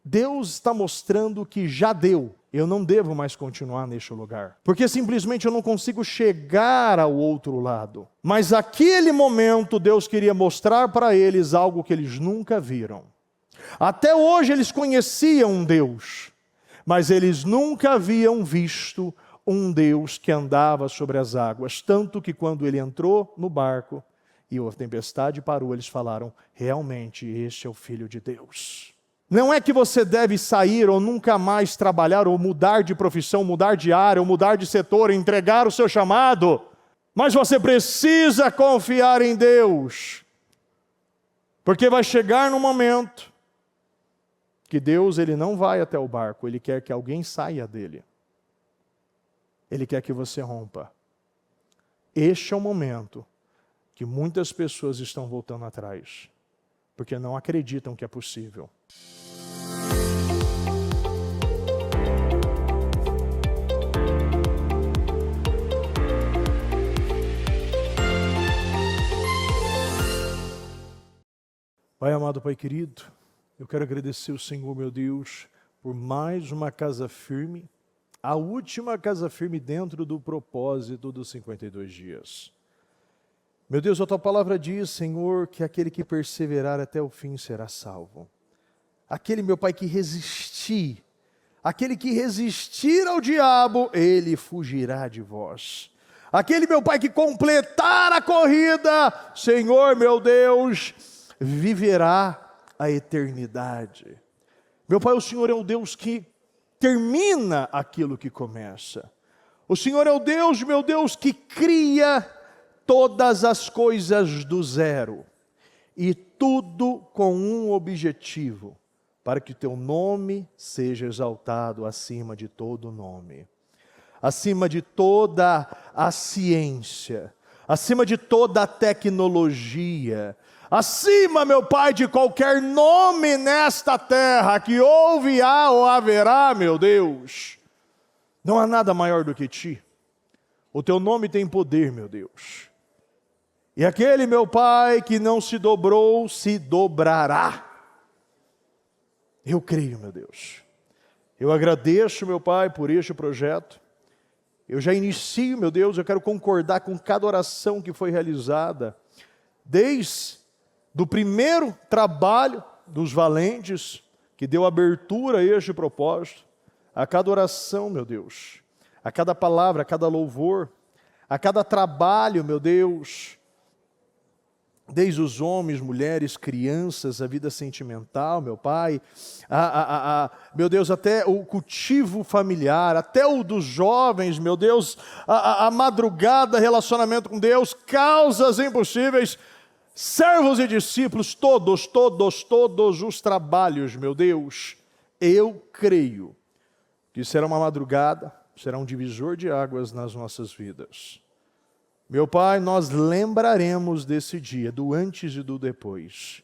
Deus está mostrando que já deu. Eu não devo mais continuar neste lugar. Porque simplesmente eu não consigo chegar ao outro lado. Mas naquele momento Deus queria mostrar para eles algo que eles nunca viram. Até hoje eles conheciam um Deus, mas eles nunca haviam visto um Deus que andava sobre as águas. Tanto que quando ele entrou no barco e a tempestade parou, eles falaram: realmente este é o Filho de Deus. Não é que você deve sair ou nunca mais trabalhar, ou mudar de profissão, mudar de área, ou mudar de setor, entregar o seu chamado. Mas você precisa confiar em Deus. Porque vai chegar num momento que Deus, ele não vai até o barco, ele quer que alguém saia dele. Ele quer que você rompa. Este é o momento que muitas pessoas estão voltando atrás, porque não acreditam que é possível. Pai amado, Pai querido, eu quero agradecer ao Senhor, meu Deus, por mais uma casa firme, a última casa firme dentro do propósito dos 52 dias. Meu Deus, a Tua palavra diz, Senhor, que aquele que perseverar até o fim será salvo. Aquele, meu Pai, que resistir, aquele que resistir ao diabo, ele fugirá de vós. Aquele, meu Pai, que completar a corrida, Senhor, meu Deus, viverá a eternidade. Meu Pai, o Senhor é o Deus que termina aquilo que começa. O Senhor é o Deus, meu Deus, que cria todas as coisas do zero. E tudo com um objetivo: para que o Teu nome seja exaltado acima de todo nome. Acima de toda a ciência. Acima de toda a tecnologia. Acima, meu Pai, de qualquer nome nesta terra que houve, há ou haverá, meu Deus. Não há nada maior do que Ti. O Teu nome tem poder, meu Deus. E aquele, meu Pai, que não se dobrou, se dobrará. Eu creio, meu Deus. Eu agradeço, meu Pai, por este projeto. Eu já inicio, meu Deus, eu quero concordar com cada oração que foi realizada. Desde do primeiro trabalho dos valentes, que deu abertura a este propósito, a cada oração, meu Deus, a cada palavra, a cada louvor, a cada trabalho, meu Deus, desde os homens, mulheres, crianças, a vida sentimental, meu Pai, meu Deus, até o cultivo familiar, até o dos jovens, meu Deus, a madrugada, relacionamento com Deus, causas impossíveis, servos e discípulos, todos os trabalhos, meu Deus, eu creio que será uma madrugada, será um divisor de águas nas nossas vidas. Meu Pai, nós lembraremos desse dia, do antes e do depois.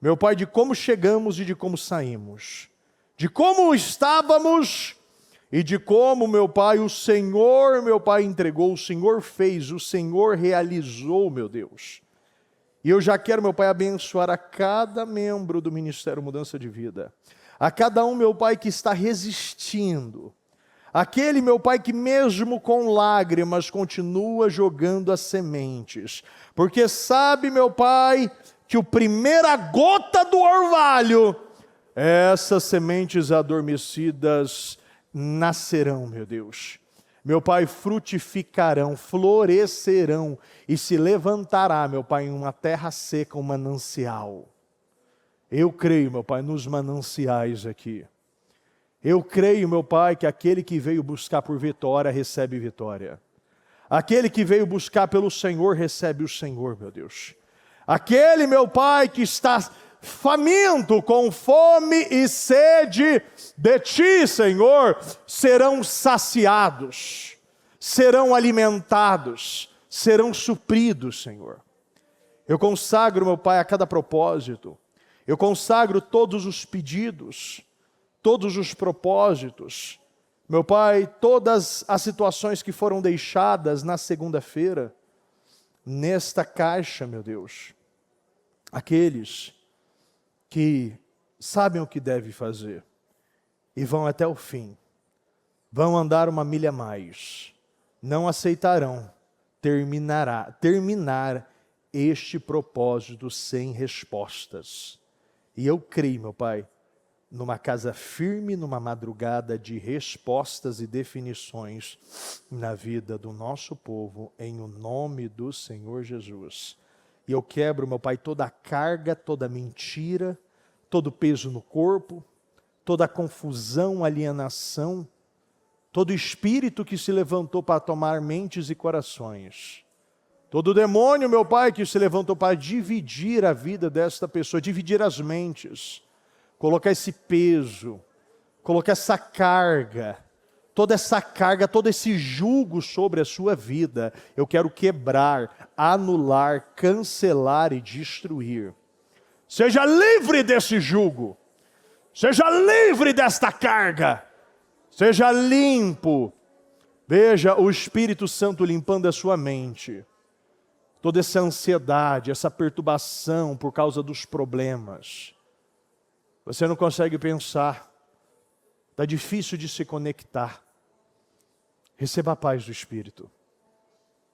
Meu Pai, de como chegamos e de como saímos. De como estávamos e de como, meu Pai, o Senhor, meu Pai, entregou, o Senhor fez, o Senhor realizou, meu Deus. E eu já quero, meu Pai, abençoar a cada membro do Ministério Mudança de Vida. A cada um, meu Pai, que está resistindo. Aquele, meu Pai, que mesmo com lágrimas continua jogando as sementes. Porque sabe, meu Pai, que a primeira gota do orvalho, essas sementes adormecidas nascerão, meu Deus. Meu Pai, frutificarão, florescerão e se levantará, meu Pai, em uma terra seca, um manancial. Eu creio, meu Pai, nos mananciais aqui. Eu creio, meu Pai, que aquele que veio buscar por vitória, recebe vitória. Aquele que veio buscar pelo Senhor, recebe o Senhor, meu Deus. Aquele, meu Pai, que está faminto, com fome e sede de Ti, Senhor, serão saciados, serão alimentados, serão supridos, Senhor. Eu consagro, meu Pai, a cada propósito, eu consagro todos os pedidos, todos os propósitos, meu Pai, todas as situações que foram deixadas na segunda-feira, nesta caixa, meu Deus, aqueles que sabem o que devem fazer e vão até o fim. Vão andar uma milha a mais. Não aceitarão terminar este propósito sem respostas. E eu creio, meu Pai, numa casa firme, numa madrugada de respostas e definições na vida do nosso povo, em o nome do Senhor Jesus. E eu quebro, meu Pai, toda a carga, toda a mentira, todo o peso no corpo, toda a confusão, alienação, todo espírito que se levantou para tomar mentes e corações. Todo demônio, meu Pai, que se levantou para dividir a vida desta pessoa, dividir as mentes, colocar esse peso, colocar essa carga, todo esse jugo sobre a sua vida, eu quero quebrar, anular, cancelar e destruir. Seja livre desse jugo, seja livre desta carga, seja limpo. Veja o Espírito Santo limpando a sua mente. Toda essa ansiedade, essa perturbação por causa dos problemas. Você não consegue pensar, está difícil de se conectar. Receba a paz do Espírito.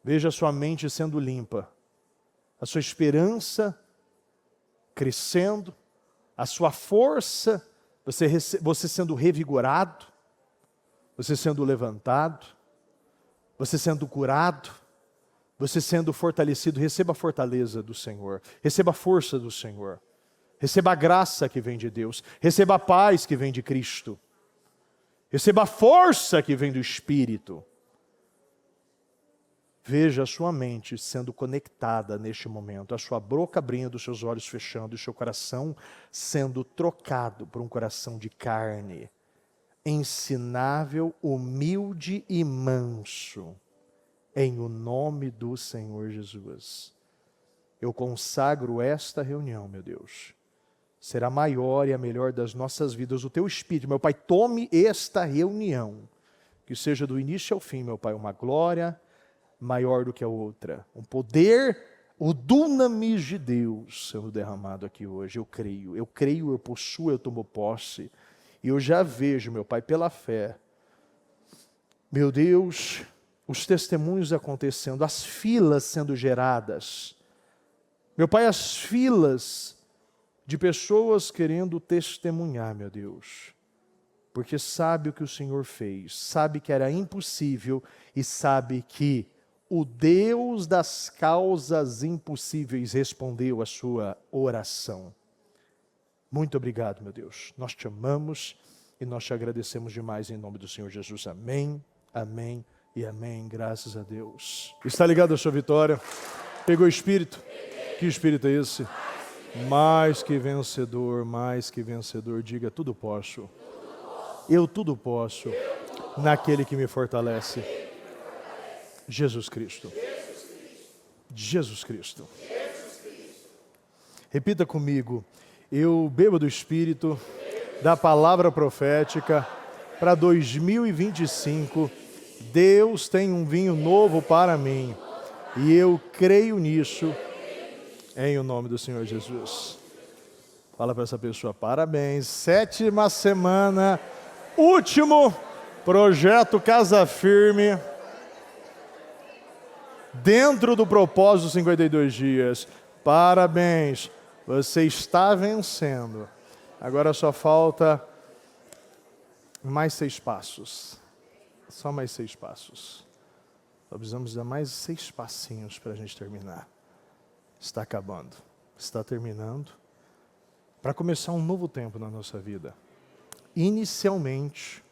Veja a sua mente sendo limpa, a sua esperança crescendo, a sua força, você sendo revigorado, você sendo levantado, você sendo curado, você sendo fortalecido. Receba a fortaleza do Senhor, receba a força do Senhor. Receba a graça que vem de Deus. Receba a paz que vem de Cristo. Receba a força que vem do Espírito. Veja a sua mente sendo conectada neste momento. A sua boca abrindo, os seus olhos fechando. E o seu coração sendo trocado por um coração de carne. Ensinável, humilde e manso. Em o nome do Senhor Jesus. Eu consagro esta reunião, meu Deus. Será maior e a melhor das nossas vidas. O teu Espírito, meu Pai, tome esta reunião. Que seja do início ao fim, meu Pai, uma glória maior do que a outra. Um poder, o dunamis de Deus sendo derramado aqui hoje. Eu creio, eu possuo, eu tomo posse. E eu já vejo, meu Pai, pela fé, meu Deus, os testemunhos acontecendo, as filas sendo geradas. Meu Pai, as filas de pessoas querendo testemunhar, meu Deus, porque sabe o que o Senhor fez, sabe que era impossível e sabe que o Deus das causas impossíveis respondeu a sua oração. Muito obrigado, meu Deus. Nós te amamos e nós te agradecemos demais em nome do Senhor Jesus. Amém, amém e amém. Graças a Deus. Está ligado a sua vitória? Pegou o Espírito? Que Espírito é esse? Mais que vencedor, mais que vencedor. Diga, tudo posso. Eu tudo posso naquele que me fortalece. Jesus Cristo. Jesus Cristo. Repita comigo. Eu bebo do Espírito, da palavra profética, para 2025. Deus tem um vinho novo para mim. E eu creio nisso. Em o nome do Senhor Jesus. Fala para essa pessoa, parabéns. 7ª semana, último projeto Casa Firme. Dentro do propósito 52 dias. Parabéns. Você está vencendo. Agora só falta mais 6 passos. Só mais 6 passos. Só precisamos dar mais 6 passinhos para a gente terminar. Está acabando, está terminando, para começar um novo tempo na nossa vida. Inicialmente,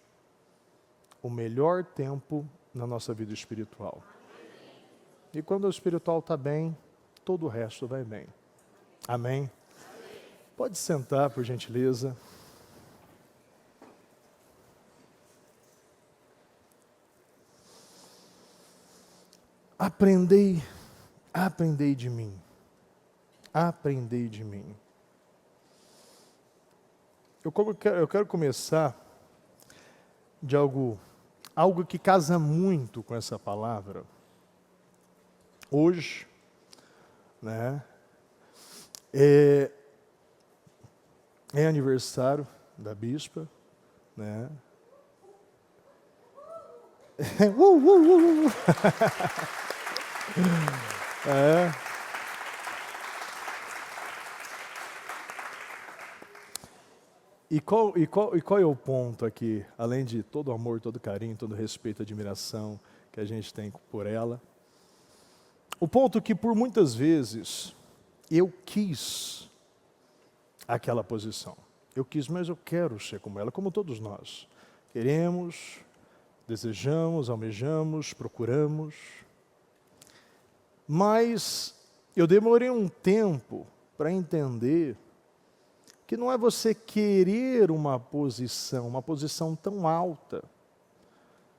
o melhor tempo na nossa vida espiritual. E quando o espiritual está bem, todo o resto vai bem. Amém? Pode sentar, por gentileza. Aprendei de mim. Aprendei de mim. Eu quero começar de algo que casa muito com essa palavra. Hoje, né? É aniversário da bispa, né? É. E qual é o ponto aqui, além de todo o amor, todo o carinho, todo o respeito, admiração que a gente tem por ela? O ponto que por muitas vezes eu quis aquela posição. Eu quis, mas eu quero ser como ela, como todos nós. Queremos, desejamos, almejamos, procuramos. Mas eu demorei um tempo para entender que não é você querer uma posição tão alta,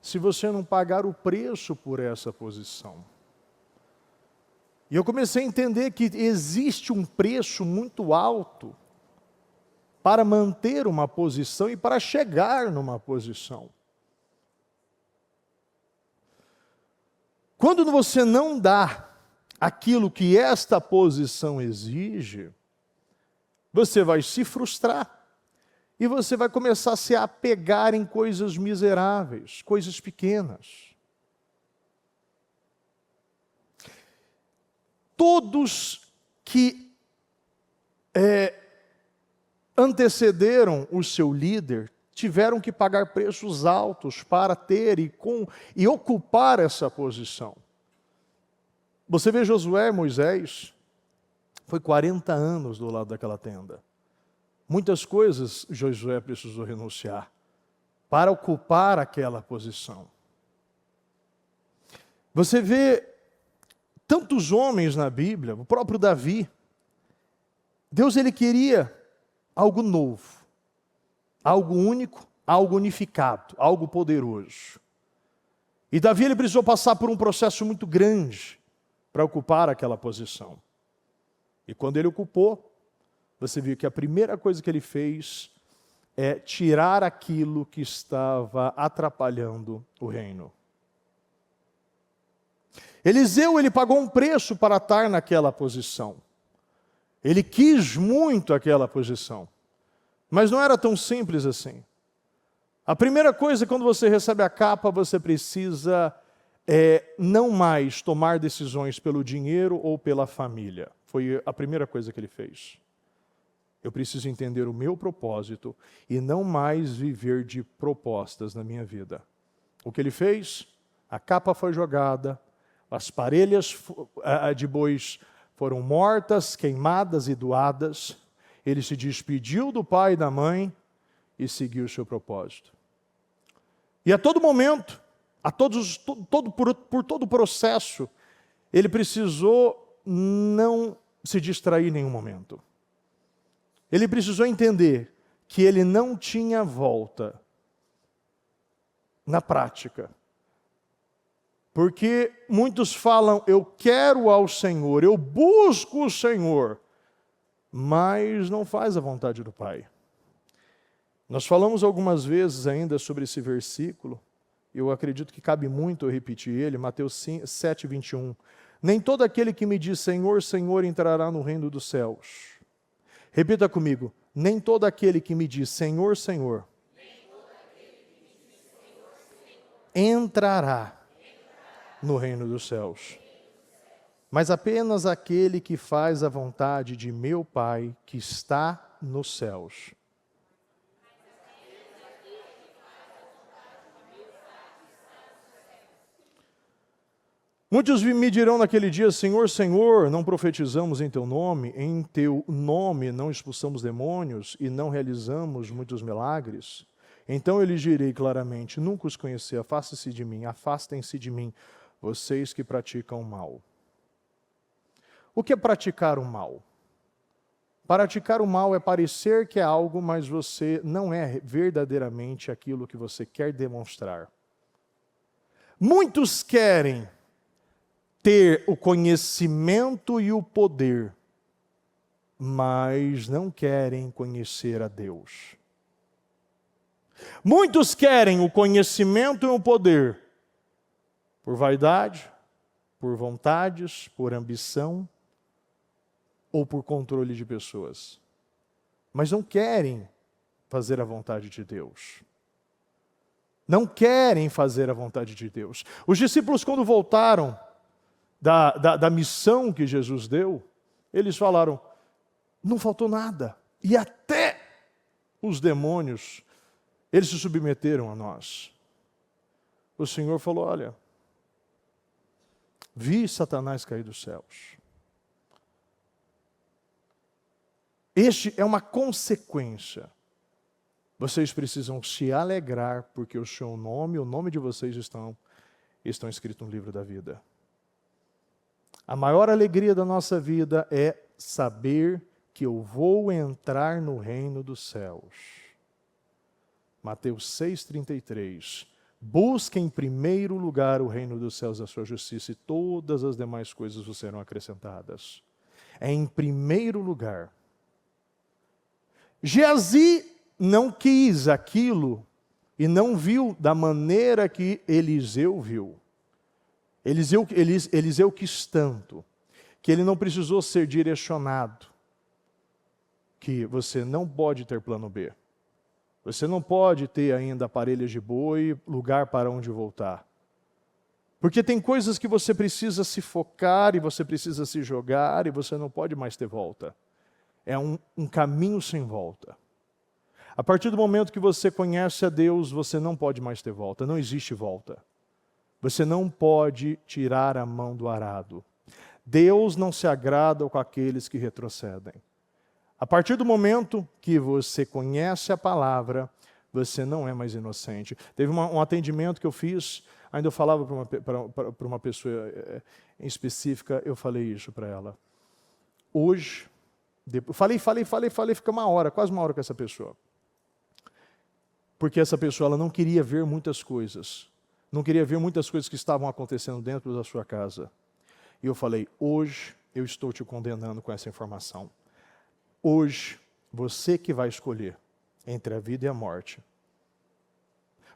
se você não pagar o preço por essa posição. E eu comecei a entender que existe um preço muito alto para manter uma posição e para chegar numa posição. Quando você não dá aquilo que esta posição exige, você vai se frustrar e você vai começar a se apegar em coisas miseráveis, coisas pequenas. Todos que antecederam o seu líder tiveram que pagar preços altos para ter e ocupar essa posição. Você vê Josué e Moisés, foi 40 anos do lado daquela tenda. Muitas coisas Josué precisou renunciar para ocupar aquela posição. Você vê tantos homens na Bíblia, o próprio Davi. Deus ele queria algo novo, algo único, algo unificado, algo poderoso. E Davi ele precisou passar por um processo muito grande para ocupar aquela posição. E quando ele ocupou, você viu que a primeira coisa que ele fez é tirar aquilo que estava atrapalhando o reino. Eliseu, ele pagou um preço para estar naquela posição. Ele quis muito aquela posição. Mas não era tão simples assim. A primeira coisa, quando você recebe a capa, você precisa não mais tomar decisões pelo dinheiro ou pela família. Foi a primeira coisa que ele fez. Eu preciso entender o meu propósito e não mais viver de propostas na minha vida. O que ele fez? A capa foi jogada, as parelhas de bois foram mortas, queimadas e doadas. Ele se despediu do pai e da mãe e seguiu o seu propósito. E a todo momento, por todo o processo, ele precisou não se distrair em nenhum momento. Ele precisou entender que ele não tinha volta na prática. Porque muitos falam, eu quero ao Senhor, eu busco o Senhor, mas não faz a vontade do Pai. Nós falamos algumas vezes ainda sobre esse versículo, eu acredito que cabe muito eu repetir ele, Mateus 7, 21. Nem todo aquele que me diz Senhor, Senhor entrará no reino dos céus. Repita comigo, nem todo aquele que me diz Senhor, Senhor, entrará no reino dos céus, mas apenas aquele que faz a vontade de meu Pai que está nos céus. Muitos me dirão naquele dia, Senhor, Senhor, não profetizamos em Teu nome não expulsamos demônios e não realizamos muitos milagres? Então eu lhes direi claramente, nunca os conheci, afastem-se de mim, vocês que praticam o mal. O que é praticar o mal? Praticar o mal é parecer que é algo, mas você não é verdadeiramente aquilo que você quer demonstrar. Muitos querem ter o conhecimento e o poder, mas não querem conhecer a Deus. Muitos querem o conhecimento e o poder por vaidade, por vontades, por ambição ou por controle de pessoas. mas não querem fazer a vontade de Deus. Não querem fazer a vontade de Deus. Os discípulos, quando voltaram da missão que Jesus deu, eles falaram, não faltou nada. E até os demônios, eles se submeteram a nós. O Senhor falou, olha, vi Satanás cair dos céus. Este é uma consequência. Vocês precisam se alegrar, porque o seu nome, o nome de vocês estão escritos no livro da vida. A maior alegria da nossa vida é saber que eu vou entrar no reino dos céus. Mateus 6,33. Busque em primeiro lugar o reino dos céus, a sua justiça, e todas as demais coisas vos serão acrescentadas. É em primeiro lugar. Geazi não quis aquilo e não viu da maneira que Eliseu viu. Eliseu quis tanto que ele não precisou ser direcionado, que você não pode ter plano B. Você não pode ter ainda parelhas de boi, lugar para onde voltar. Porque tem coisas que você precisa se focar e você precisa se jogar e você não pode mais ter volta. É um caminho sem volta. A partir do momento que você conhece a Deus, você não pode mais ter volta, não existe volta. Você não pode tirar a mão do arado. Deus não se agrada com aqueles que retrocedem. A partir do momento que você conhece a palavra, você não é mais inocente. Teve um atendimento que eu fiz, ainda eu falava para uma pessoa em específica, eu falei isso para ela. Hoje, falei, fica uma hora, quase uma hora com essa pessoa. Porque essa pessoa ela não queria ver muitas coisas. Não queria ver muitas coisas que estavam acontecendo dentro da sua casa. E eu falei, hoje eu estou te condenando com essa informação. Hoje, você que vai escolher entre a vida e a morte.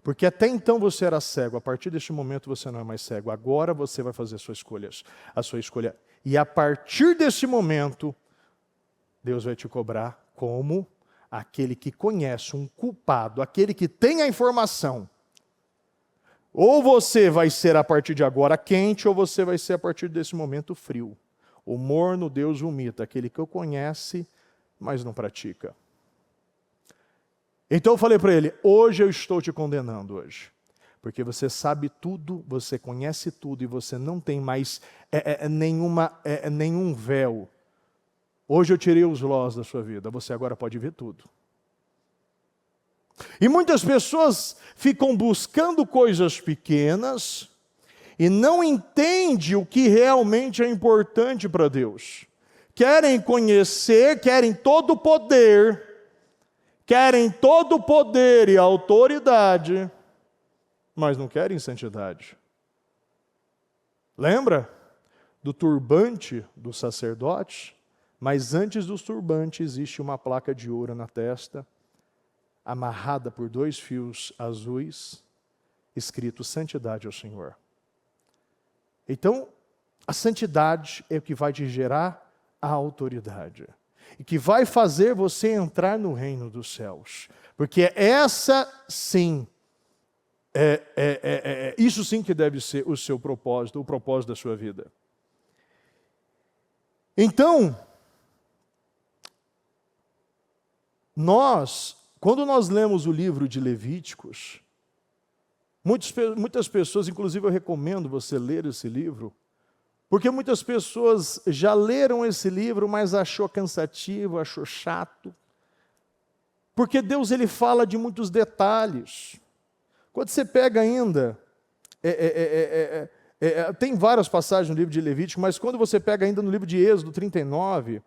Porque até então você era cego, a partir deste momento você não é mais cego. Agora você vai fazer a sua escolha. E a partir desse momento, Deus vai te cobrar como aquele que conhece um culpado, aquele que tem a informação. Ou você vai ser a partir de agora quente, ou você vai ser a partir desse momento frio. O morno Deus vomita, aquele que o conhece, mas não pratica. Então eu falei para ele, hoje eu estou te condenando hoje. Porque você sabe tudo, você conhece tudo e você não tem mais nenhum véu. Hoje eu tirei os lós da sua vida, você agora pode ver tudo. E muitas pessoas ficam buscando coisas pequenas e não entendem o que realmente é importante para Deus. Querem conhecer, querem todo o poder e autoridade, mas não querem santidade. Lembra do turbante do sacerdote? Mas antes dos turbantes existe uma placa de ouro na testa, amarrada por 2 fios azuis, escrito santidade ao Senhor. Então, a santidade é o que vai te gerar a autoridade. E que vai fazer você entrar no reino dos céus. Porque essa sim, isso sim que deve ser o seu propósito, o propósito da sua vida. Então, quando nós lemos o livro de Levíticos, muitas pessoas, inclusive eu recomendo você ler esse livro, porque muitas pessoas já leram esse livro, mas achou cansativo, achou chato. Porque Deus ele fala de muitos detalhes. Quando você pega ainda, tem várias passagens no livro de Levítico, mas quando você pega ainda no livro de Êxodo 39,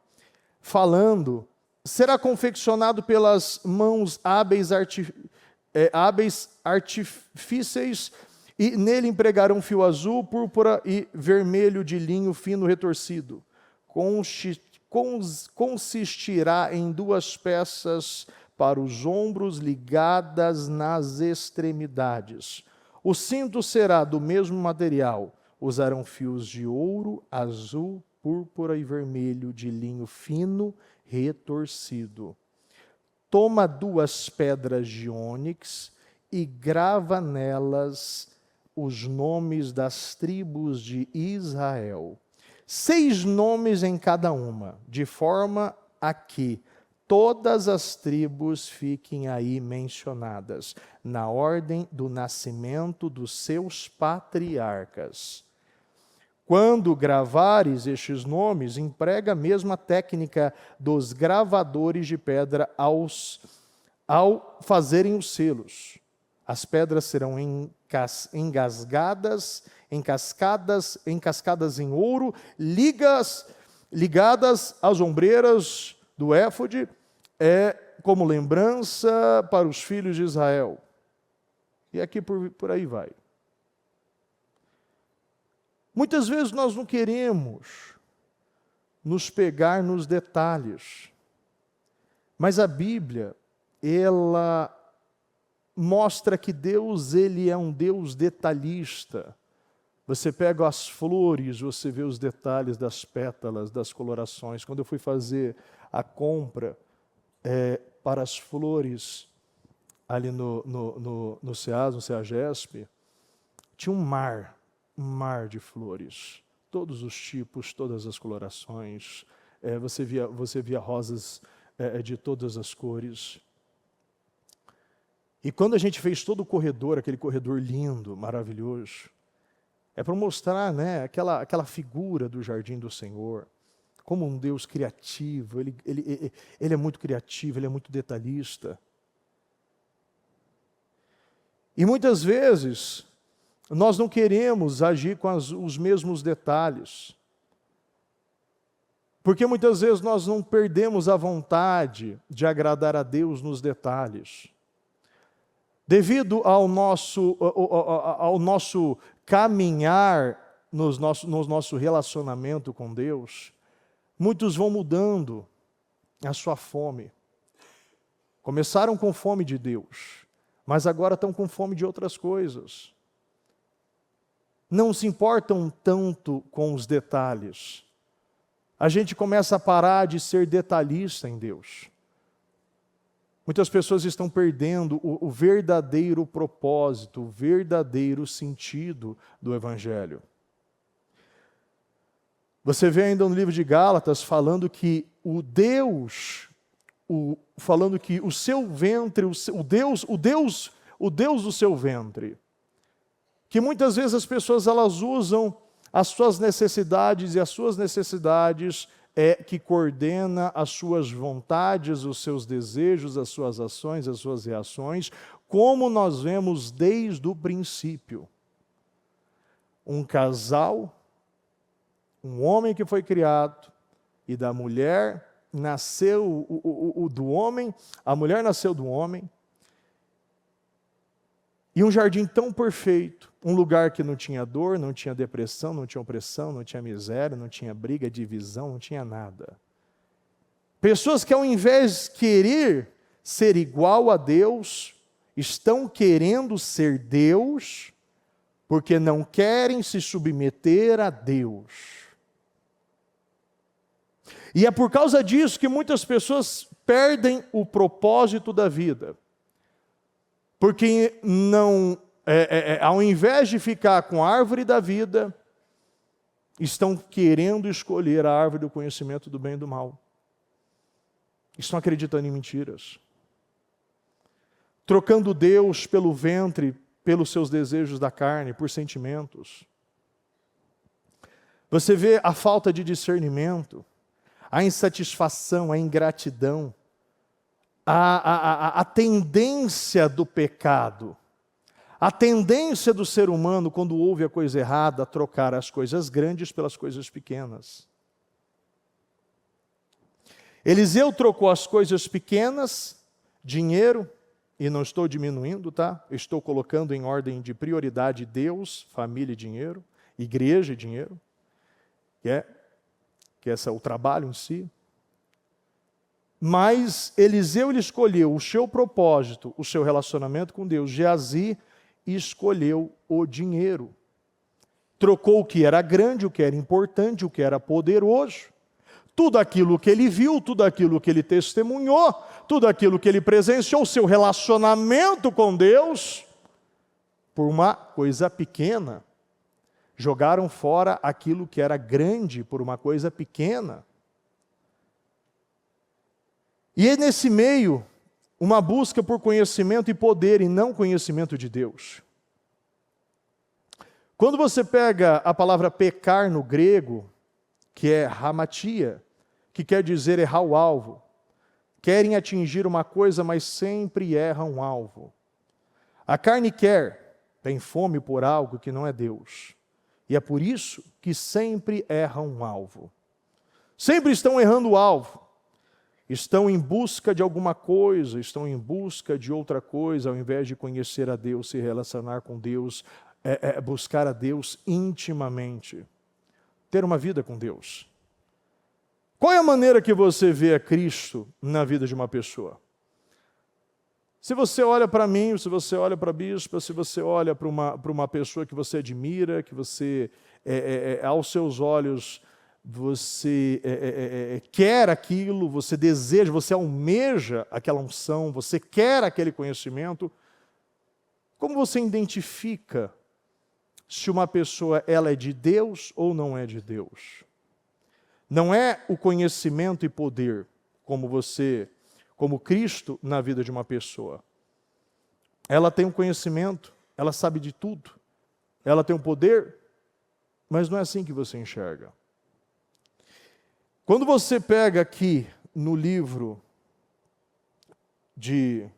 falando, será confeccionado pelas mãos hábeis artífices, e nele empregarão fio azul, púrpura e vermelho de linho fino retorcido. Consistirá em 2 peças para os ombros ligadas nas extremidades. O cinto será do mesmo material. Usarão fios de ouro, azul, púrpura e vermelho de linho fino retorcido. toma 2 pedras de ônix e grava nelas os nomes das tribos de Israel. 6 nomes em cada uma, de forma a que todas as tribos fiquem aí mencionadas, na ordem do nascimento dos seus patriarcas. Quando gravares estes nomes, emprega a mesma técnica dos gravadores de pedra ao fazerem os selos. As pedras serão engasgadas, encascadas em ouro, ligadas às ombreiras do éfode, como lembrança para os filhos de Israel. E aqui por aí vai. Muitas vezes nós não queremos nos pegar nos detalhes, mas a Bíblia, ela mostra que Deus, ele é um Deus detalhista. Você pega as flores, você vê os detalhes das pétalas, das colorações. Quando eu fui fazer a compra para as flores ali no SEAS, no SEAGESP, tinha um mar de flores, todos os tipos, todas as colorações. Você via rosas de todas as cores. E quando a gente fez todo o corredor, aquele corredor lindo, maravilhoso, para mostrar, né, aquela figura do jardim do Senhor, como um Deus criativo. Ele é muito criativo, ele é muito detalhista. E muitas vezes nós não queremos agir com os mesmos detalhes, porque muitas vezes nós não perdemos a vontade de agradar a Deus nos detalhes. Devido ao nosso caminhar no nosso relacionamento com Deus, muitos vão mudando a sua fome. Começaram com fome de Deus, mas agora estão com fome de outras coisas. Não se importam tanto com os detalhes. A gente começa a parar de ser detalhista em Deus. Muitas pessoas estão perdendo o verdadeiro propósito, o verdadeiro sentido do Evangelho. Você vê ainda no livro de Gálatas falando que o seu ventre, o Deus do seu ventre, que muitas vezes as pessoas elas usam as suas necessidades, e as suas necessidades que coordena as suas vontades, os seus desejos, as suas ações, as suas reações, como nós vemos desde o princípio. Um casal, um homem que foi criado, e da mulher nasceu do homem, a mulher nasceu do homem, e um jardim tão perfeito, um lugar que não tinha dor, não tinha depressão, não tinha opressão, não tinha miséria, não tinha briga, divisão, não tinha nada. Pessoas que ao invés de querer ser igual a Deus, estão querendo ser Deus, porque não querem se submeter a Deus. E é por causa disso que muitas pessoas perdem o propósito da vida. Porque ao invés de ficar com a árvore da vida, estão querendo escolher a árvore do conhecimento do bem e do mal. Estão acreditando em mentiras. Trocando Deus pelo ventre, pelos seus desejos da carne, por sentimentos. Você vê a falta de discernimento, a insatisfação, a ingratidão, a tendência do pecado, a tendência do ser humano, quando ouve a coisa errada, a trocar as coisas grandes pelas coisas pequenas. Eliseu trocou as coisas pequenas, dinheiro, e não estou diminuindo, tá? Estou colocando em ordem de prioridade Deus, família e dinheiro, igreja e dinheiro, que é o trabalho em si. Mas Eliseu ele escolheu o seu propósito, o seu relacionamento com Deus. Geazi escolheu o dinheiro. Trocou o que era grande, o que era importante, o que era poderoso. Tudo aquilo que ele viu, tudo aquilo que ele testemunhou, tudo aquilo que ele presenciou, seu relacionamento com Deus, por uma coisa pequena. Jogaram fora aquilo que era grande por uma coisa pequena. E é nesse meio uma busca por conhecimento e poder, e não conhecimento de Deus. Quando você pega a palavra pecar no grego, que é hamatia, que quer dizer errar o alvo, querem atingir uma coisa, mas sempre erram o alvo. A carne tem fome por algo que não é Deus. E é por isso que sempre erram o alvo. Sempre estão errando o alvo. Estão em busca de alguma coisa, estão em busca de outra coisa, ao invés de conhecer a Deus, se relacionar com Deus, buscar a Deus intimamente, ter uma vida com Deus. Qual é a maneira que você vê a Cristo na vida de uma pessoa? Se você olha para mim, se você olha para a bispa, se você olha para uma pessoa que você admira, que você, aos seus olhos, você quer aquilo, você deseja, você almeja aquela unção, você quer aquele conhecimento, como você identifica se uma pessoa ela é de Deus ou não é de Deus? Não é o conhecimento e poder como Cristo na vida de uma pessoa. Ela tem um conhecimento, ela sabe de tudo, ela tem um poder, mas não é assim que você enxerga. Quando você pega aqui no livro de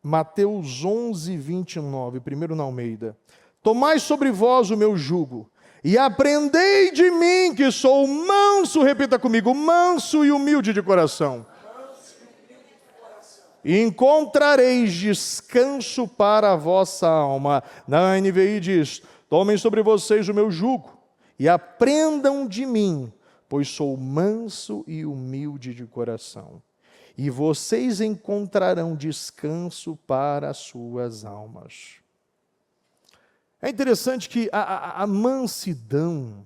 Mateus 11, 29, primeiro na Almeida. Tomai sobre vós o meu jugo, e aprendei de mim, que sou manso, repita comigo, manso e humilde de coração. E encontrareis descanso para a vossa alma. Na NVI diz, tomem sobre vocês o meu jugo, e aprendam de mim, pois sou manso e humilde de coração. E vocês encontrarão descanso para as suas almas. É interessante que a mansidão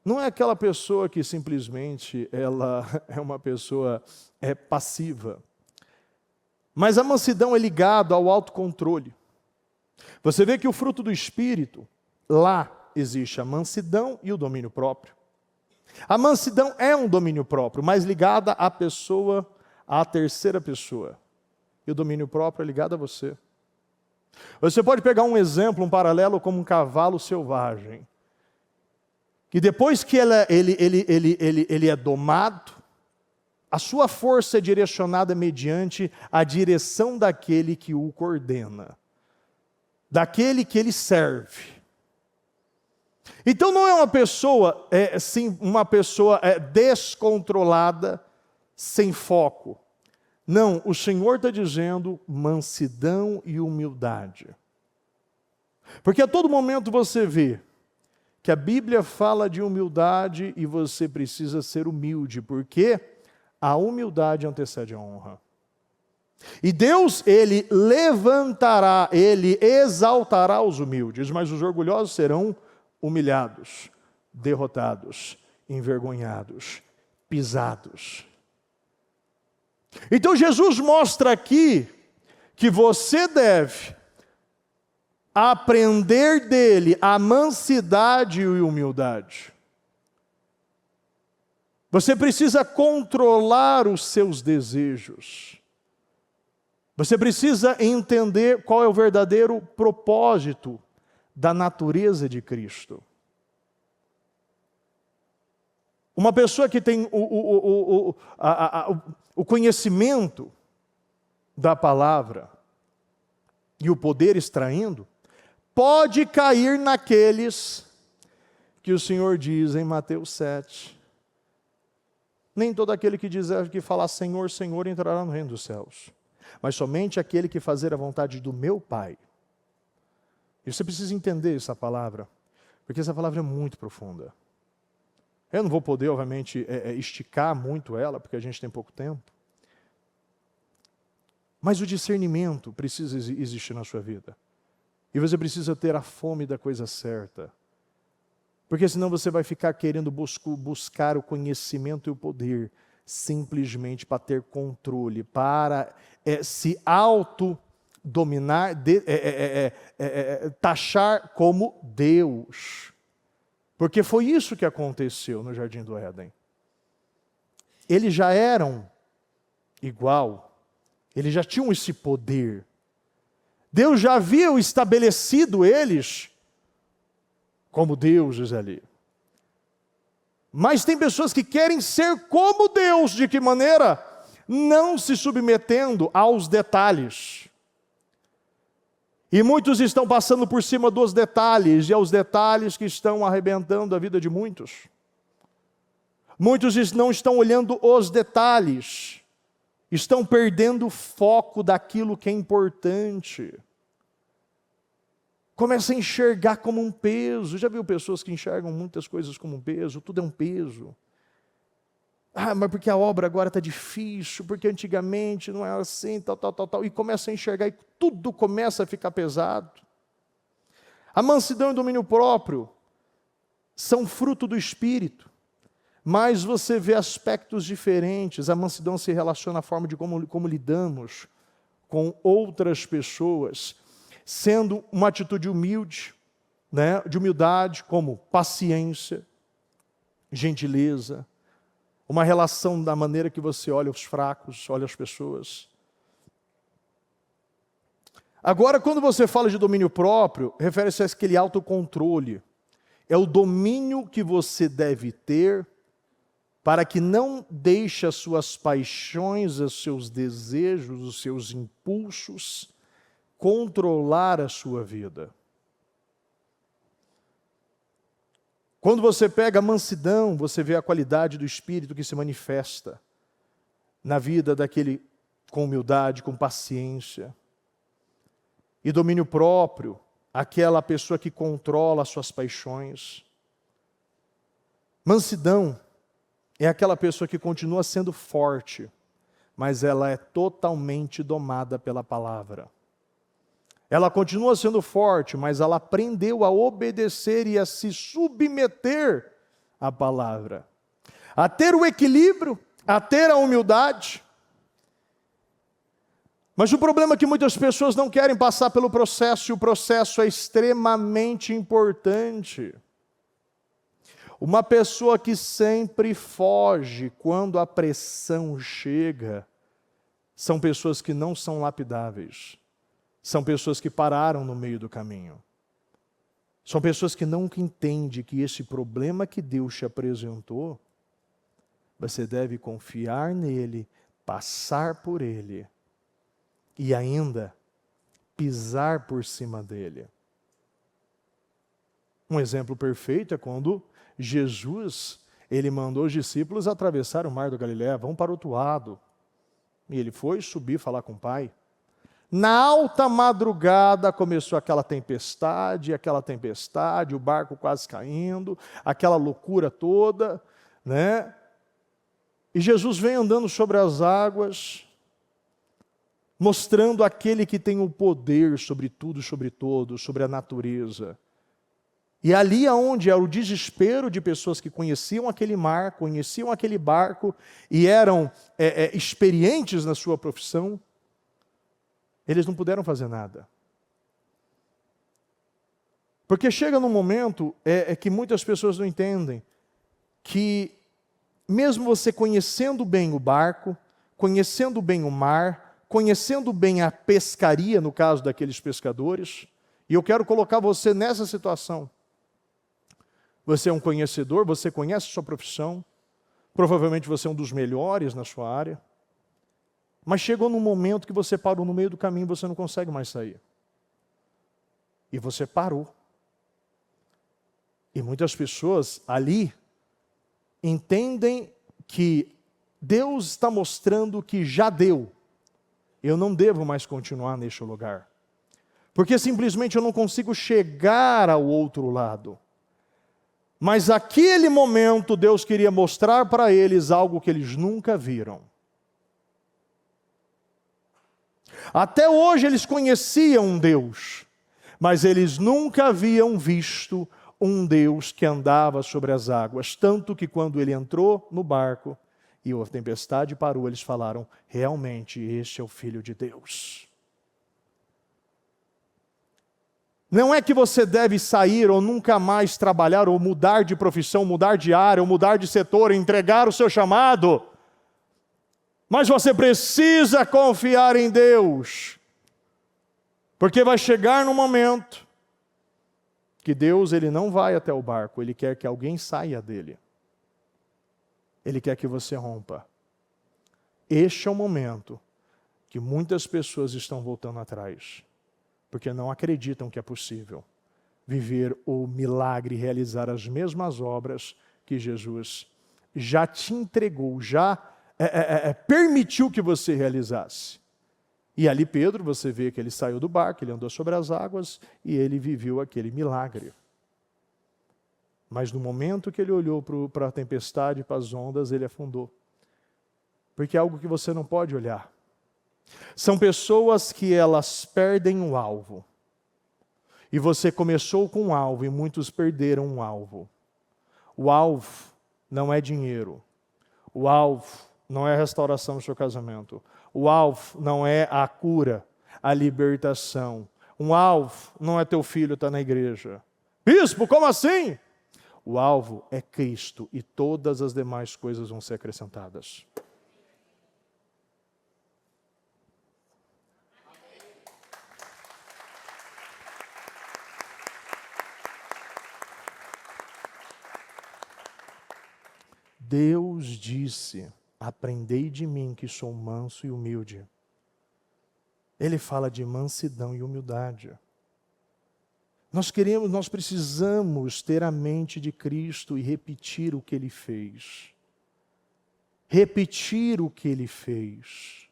não é aquela pessoa que simplesmente ela é uma pessoa passiva. Mas a mansidão é ligada ao autocontrole. Você vê que o fruto do Espírito, lá existe a mansidão e o domínio próprio. A mansidão é um domínio próprio, mas ligada à pessoa, à terceira pessoa. E o domínio próprio é ligado a você. Você pode pegar um exemplo, um paralelo como um cavalo selvagem. Que depois que ele é domado, a sua força é direcionada mediante a direção daquele que o coordena. Daquele que ele serve. Então não é uma pessoa, uma pessoa descontrolada, sem foco. Não, o Senhor está dizendo mansidão e humildade. Porque a todo momento você vê que a Bíblia fala de humildade e você precisa ser humilde, porque a humildade antecede a honra. E Deus, Ele levantará, Ele exaltará os humildes, mas os orgulhosos serão humilhados, derrotados, envergonhados, pisados. Então Jesus mostra aqui que você deve aprender dele a mansidade e humildade. Você precisa controlar os seus desejos. Você precisa entender qual é o verdadeiro propósito da natureza de Cristo. Uma pessoa que tem o conhecimento da palavra e o poder extraindo, pode cair naqueles que o Senhor diz em Mateus 7. Nem todo aquele que falar Senhor, Senhor entrará no reino dos céus, mas somente aquele que fazer a vontade do meu Pai. E você precisa entender essa palavra, porque essa palavra é muito profunda. Eu não vou poder, obviamente, esticar muito ela, porque a gente tem pouco tempo. Mas o discernimento precisa existir na sua vida. E você precisa ter a fome da coisa certa. Porque senão você vai ficar querendo buscar o conhecimento e o poder simplesmente para ter controle, para se autodominar, taxar como Deus. Porque foi isso que aconteceu no Jardim do Éden. Eles já eram igual, eles já tinham esse poder. Deus já havia estabelecido eles como deuses ali. Mas tem pessoas que querem ser como Deus. De que maneira? Não se submetendo aos detalhes. E muitos estão passando por cima dos detalhes, e aos detalhes que estão arrebentando a vida de muitos. Muitos não estão olhando os detalhes, estão perdendo o foco daquilo que é importante. Começa a enxergar como um peso. Já viu pessoas que enxergam muitas coisas como um peso? Tudo é um peso. Mas porque a obra agora está difícil, porque antigamente não era assim, tal. E começa a enxergar e tudo começa a ficar pesado. A mansidão e o domínio próprio são fruto do Espírito. Mas você vê aspectos diferentes. A mansidão se relaciona à forma de como lidamos com outras pessoas, sendo uma atitude humilde, né, de humildade, como paciência, gentileza, uma relação da maneira que você olha os fracos, olha as pessoas. Agora, quando você fala de domínio próprio, refere-se a aquele autocontrole. É o domínio que você deve ter para que não deixe as suas paixões, os seus desejos, os seus impulsos controlar a sua vida. Quando você pega a mansidão, você vê a qualidade do Espírito que se manifesta na vida daquele com humildade, com paciência. E domínio próprio, aquela pessoa que controla as suas paixões. Mansidão é aquela pessoa que continua sendo forte, mas ela é totalmente domada pela palavra. Ela continua sendo forte, mas ela aprendeu a obedecer e a se submeter à palavra. A ter o equilíbrio, a ter a humildade. Mas o problema é que muitas pessoas não querem passar pelo processo, e o processo é extremamente importante. Uma pessoa que sempre foge quando a pressão chega, são pessoas que não são lapidáveis. São pessoas que pararam no meio do caminho. São pessoas que nunca entendem que esse problema que Deus te apresentou, você deve confiar nele, passar por ele e ainda pisar por cima dele. Um exemplo perfeito é quando Jesus, ele mandou os discípulos atravessar o mar da Galileia, vão para o outro lado. E ele foi subir falar com o Pai. Na alta madrugada começou aquela tempestade, o barco quase caindo, aquela loucura toda, né? E Jesus vem andando sobre as águas, mostrando aquele que tem o poder sobre tudo, sobre todos, sobre a natureza. E ali aonde era o desespero de pessoas que conheciam aquele mar, conheciam aquele barco e eram experientes na sua profissão, eles não puderam fazer nada. Porque chega num momento que muitas pessoas não entendem que mesmo você conhecendo bem o barco, conhecendo bem o mar, conhecendo bem a pescaria, no caso daqueles pescadores, e eu quero colocar você nessa situação. Você é um conhecedor, você conhece a sua profissão, provavelmente você é um dos melhores na sua área, mas chegou num momento que você parou no meio do caminho e você não consegue mais sair. E você parou. E muitas pessoas ali entendem que Deus está mostrando que já deu. Eu não devo mais continuar neste lugar. Porque simplesmente eu não consigo chegar ao outro lado. Mas naquele momento Deus queria mostrar para eles algo que eles nunca viram. Até hoje eles conheciam um Deus, mas eles nunca haviam visto um Deus que andava sobre as águas. Tanto que quando ele entrou no barco e a tempestade parou, eles falaram: realmente este é o Filho de Deus. Não é que você deve sair ou nunca mais trabalhar, ou mudar de profissão, mudar de área, ou mudar de setor, entregar o seu chamado. Mas você precisa confiar em Deus. Porque vai chegar no momento que Deus ele não vai até o barco, Ele quer que alguém saia dele. Ele quer que você rompa. Este é o momento que muitas pessoas estão voltando atrás. Porque não acreditam que é possível viver o milagre, realizar as mesmas obras que Jesus já te entregou, já permitiu que você realizasse. E ali Pedro, você vê que ele saiu do barco, ele andou sobre as águas e ele viveu aquele milagre. Mas no momento que ele olhou para a tempestade, para as ondas, ele afundou. Porque é algo que você não pode olhar. São pessoas que elas perdem o alvo. E você começou com um alvo e muitos perderam um alvo. O alvo não é dinheiro. O alvo não é a restauração do seu casamento. O alvo não é a cura, a libertação. Um alvo não é teu filho estar na igreja. Bispo, como assim? O alvo é Cristo e todas as demais coisas vão ser acrescentadas. Deus disse: aprendei de mim que sou manso e humilde. Ele fala de mansidão e humildade. Nós precisamos ter a mente de Cristo e repetir o que Ele fez. Repetir o que Ele fez.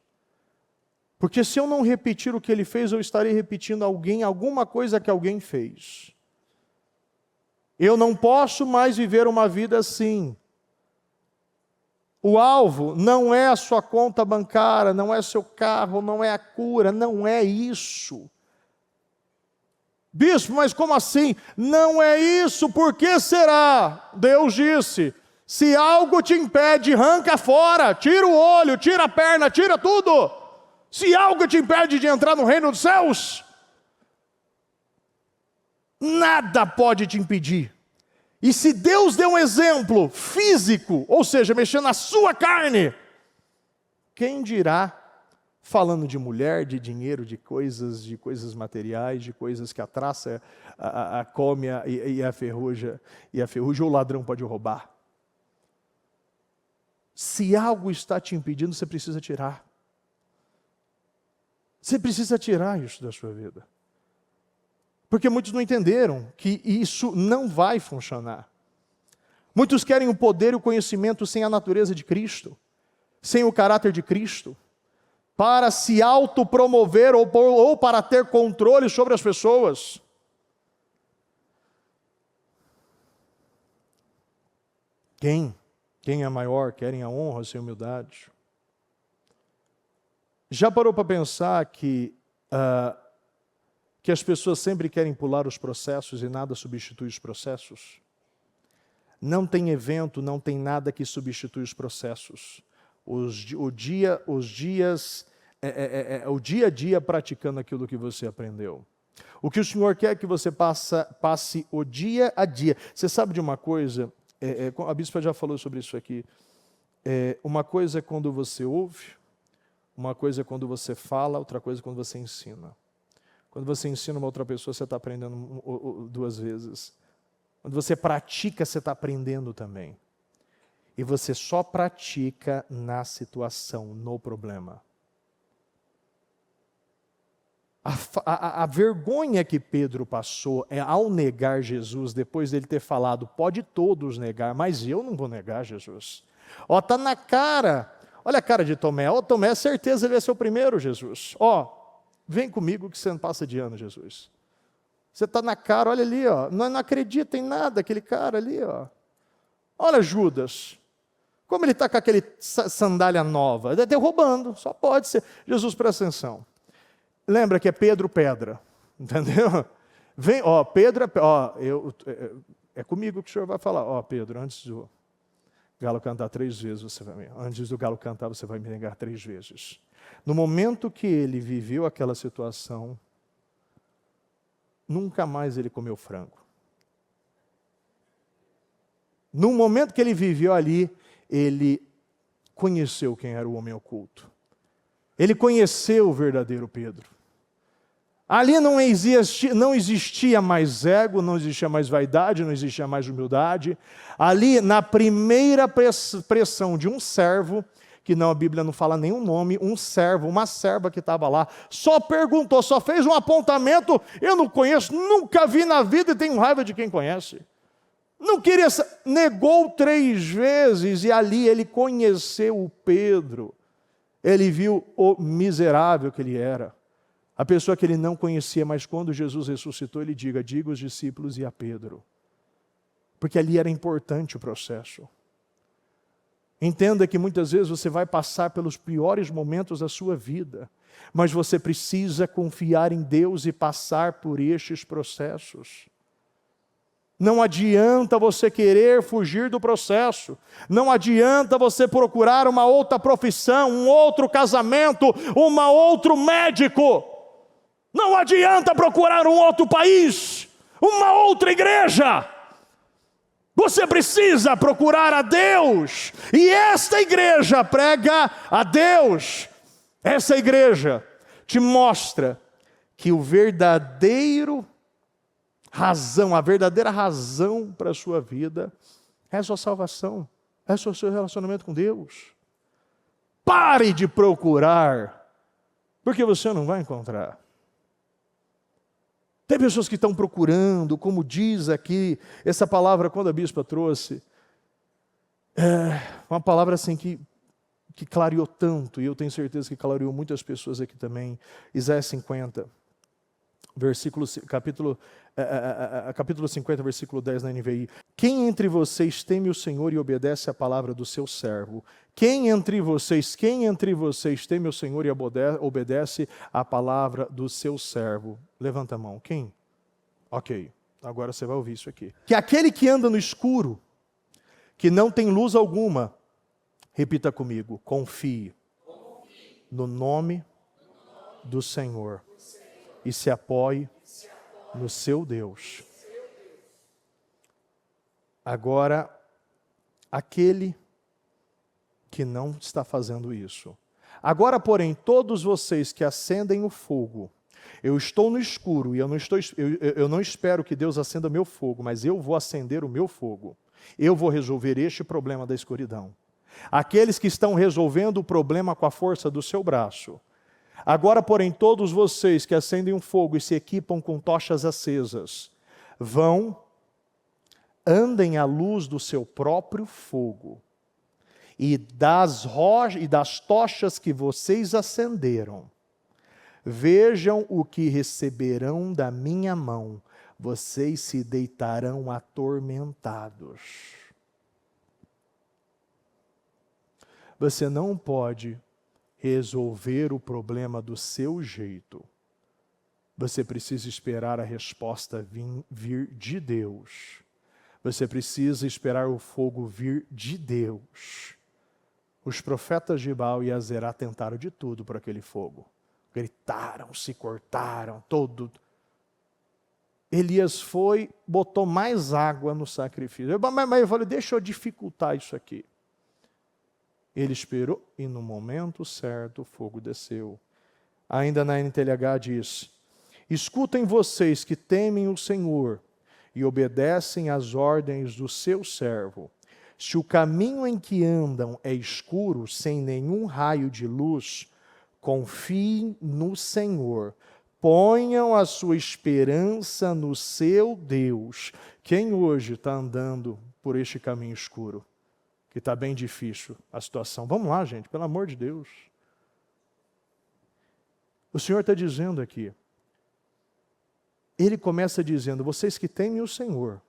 Porque se eu não repetir o que Ele fez, eu estarei repetindo alguma coisa que alguém fez. Eu não posso mais viver uma vida assim. O alvo não é a sua conta bancária, não é seu carro, não é a cura, não é isso. Bispo, mas como assim? Não é isso, por que será? Deus disse: se algo te impede, arranca fora, tira o olho, tira a perna, tira tudo. Se algo te impede de entrar no reino dos céus, nada pode te impedir. E se Deus deu um exemplo físico, ou seja, mexendo na sua carne, quem dirá, falando de mulher, de dinheiro, de coisas materiais, de coisas que a traça come e a ferrugem ou o ladrão pode roubar. Se algo está te impedindo, você precisa tirar. Você precisa tirar isso da sua vida. Porque muitos não entenderam que isso não vai funcionar. Muitos querem o poder e o conhecimento sem a natureza de Cristo, sem o caráter de Cristo, para se autopromover ou para ter controle sobre as pessoas. Quem é maior, querem a honra sem humildade. Já parou para pensar que as pessoas sempre querem pular os processos e nada substitui os processos? Não tem evento, não tem nada que substitui os processos. O dia a dia praticando aquilo que você aprendeu. O que o Senhor quer é que você passe o dia a dia. Você sabe de uma coisa? A bispa já falou sobre isso aqui. Uma coisa é quando você ouve, uma coisa é quando você fala, outra coisa é quando você ensina. Quando você ensina uma outra pessoa, você está aprendendo duas vezes. Quando você pratica, você está aprendendo também. E você só pratica na situação, no problema. A vergonha que Pedro passou ao negar Jesus, depois dele ter falado: pode todos negar, mas eu não vou negar Jesus. Está na cara. Olha a cara de Tomé. Tomé, certeza ele vai ser o primeiro, Jesus. Vem comigo que você não passa de ano, Jesus. Você está na cara, olha ali, não acredita em nada, aquele cara ali. Olha Judas, como ele está com aquele sandália nova. Ele está roubando, só pode ser. Jesus, presta atenção. lembra que é Pedro Pedra, entendeu? Vem, ó, Pedro, ó, é comigo que o senhor vai falar. Ó, Pedro, antes do galo cantar 3 vezes, antes do galo cantar, você vai me negar 3 vezes. No momento que ele viveu aquela situação, nunca mais ele comeu frango. No momento que ele viveu ali, ele conheceu quem era o homem oculto. Ele conheceu o verdadeiro Pedro. Ali não existia mais ego, não existia mais vaidade, não existia mais humildade. Ali, na primeira pressão de um servo, que não, a Bíblia não fala nenhum nome, um servo, uma serva que estava lá, só perguntou, só fez um apontamento, eu não conheço, nunca vi na vida e tenho raiva de quem conhece. Não queria, negou 3 vezes e ali ele conheceu o Pedro. Ele viu o miserável que ele era. A pessoa que ele não conhecia, mas quando Jesus ressuscitou, ele diga aos discípulos e a Pedro. Porque ali era importante o processo. Entenda que muitas vezes você vai passar pelos piores momentos da sua vida, mas você precisa confiar em Deus e passar por estes processos. Não adianta você querer fugir do processo. Não adianta você procurar uma outra profissão, um outro casamento, outro médico. Não adianta procurar um outro país, uma outra igreja. Você precisa procurar a Deus. E esta igreja prega a Deus. Essa igreja te mostra que a verdadeira razão para a sua vida é a sua salvação, é o seu relacionamento com Deus. Pare de procurar, porque você não vai encontrar. Tem pessoas que estão procurando, como diz aqui, essa palavra quando a bispa trouxe, uma palavra assim que clareou tanto, e eu tenho certeza que clareou muitas pessoas aqui também. Isaías 50. Capítulo 50, versículo 10 na NVI. Quem entre vocês teme o Senhor e obedece à palavra do seu servo? Quem entre vocês teme o Senhor e obedece à palavra do seu servo? Levanta a mão. Quem? Ok, agora você vai ouvir isso aqui. Que aquele que anda no escuro, que não tem luz alguma, repita comigo, confie no nome do Senhor e se apoie no seu Deus. Agora, aquele que não está fazendo isso. Agora, porém, todos vocês que acendem o fogo, eu estou no escuro e eu não espero que Deus acenda meu fogo, mas eu vou acender o meu fogo. Eu vou resolver este problema da escuridão. Aqueles que estão resolvendo o problema com a força do seu braço. Agora, porém, todos vocês que acendem um fogo e se equipam com tochas acesas, andem à luz do seu próprio fogo, e das tochas que vocês acenderam, vejam o que receberão da minha mão, vocês se deitarão atormentados. Você não pode resolver o problema do seu jeito. Você precisa esperar a resposta vir de Deus. Você precisa esperar o fogo vir de Deus. Os profetas de Baal e Azerá tentaram de tudo por aquele fogo. Gritaram, se cortaram, todo. Elias foi, botou mais água no sacrifício. Mas eu falei, deixa eu dificultar isso aqui. Ele esperou e no momento certo o fogo desceu. Ainda na NTLH diz, escutem vocês que temem o Senhor e obedecem às ordens do seu servo. Se o caminho em que andam é escuro, sem nenhum raio de luz, confiem no Senhor. Ponham a sua esperança no seu Deus. Quem hoje está andando por este caminho escuro? Que está bem difícil a situação. Vamos lá, gente, pelo amor de Deus. O Senhor está dizendo aqui. Ele começa dizendo, vocês que temem o Senhor,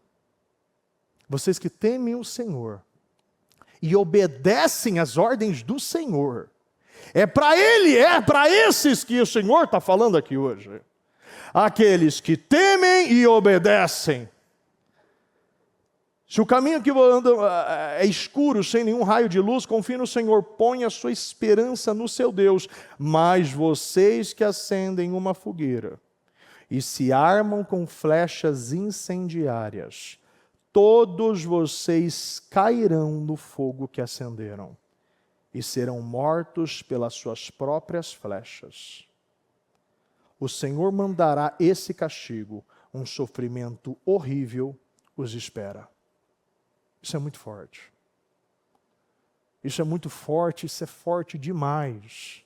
e obedecem às ordens do Senhor, É para esses que o Senhor está falando aqui hoje. Aqueles que temem e obedecem. Se o caminho que anda é escuro, sem nenhum raio de luz, confie no Senhor, ponha a sua esperança no seu Deus. Mas vocês que acendem uma fogueira e se armam com flechas incendiárias, todos vocês cairão no fogo que acenderam e serão mortos pelas suas próprias flechas. O Senhor mandará esse castigo, um sofrimento horrível os espera. Isso é muito forte. Isso é muito forte, isso é forte demais.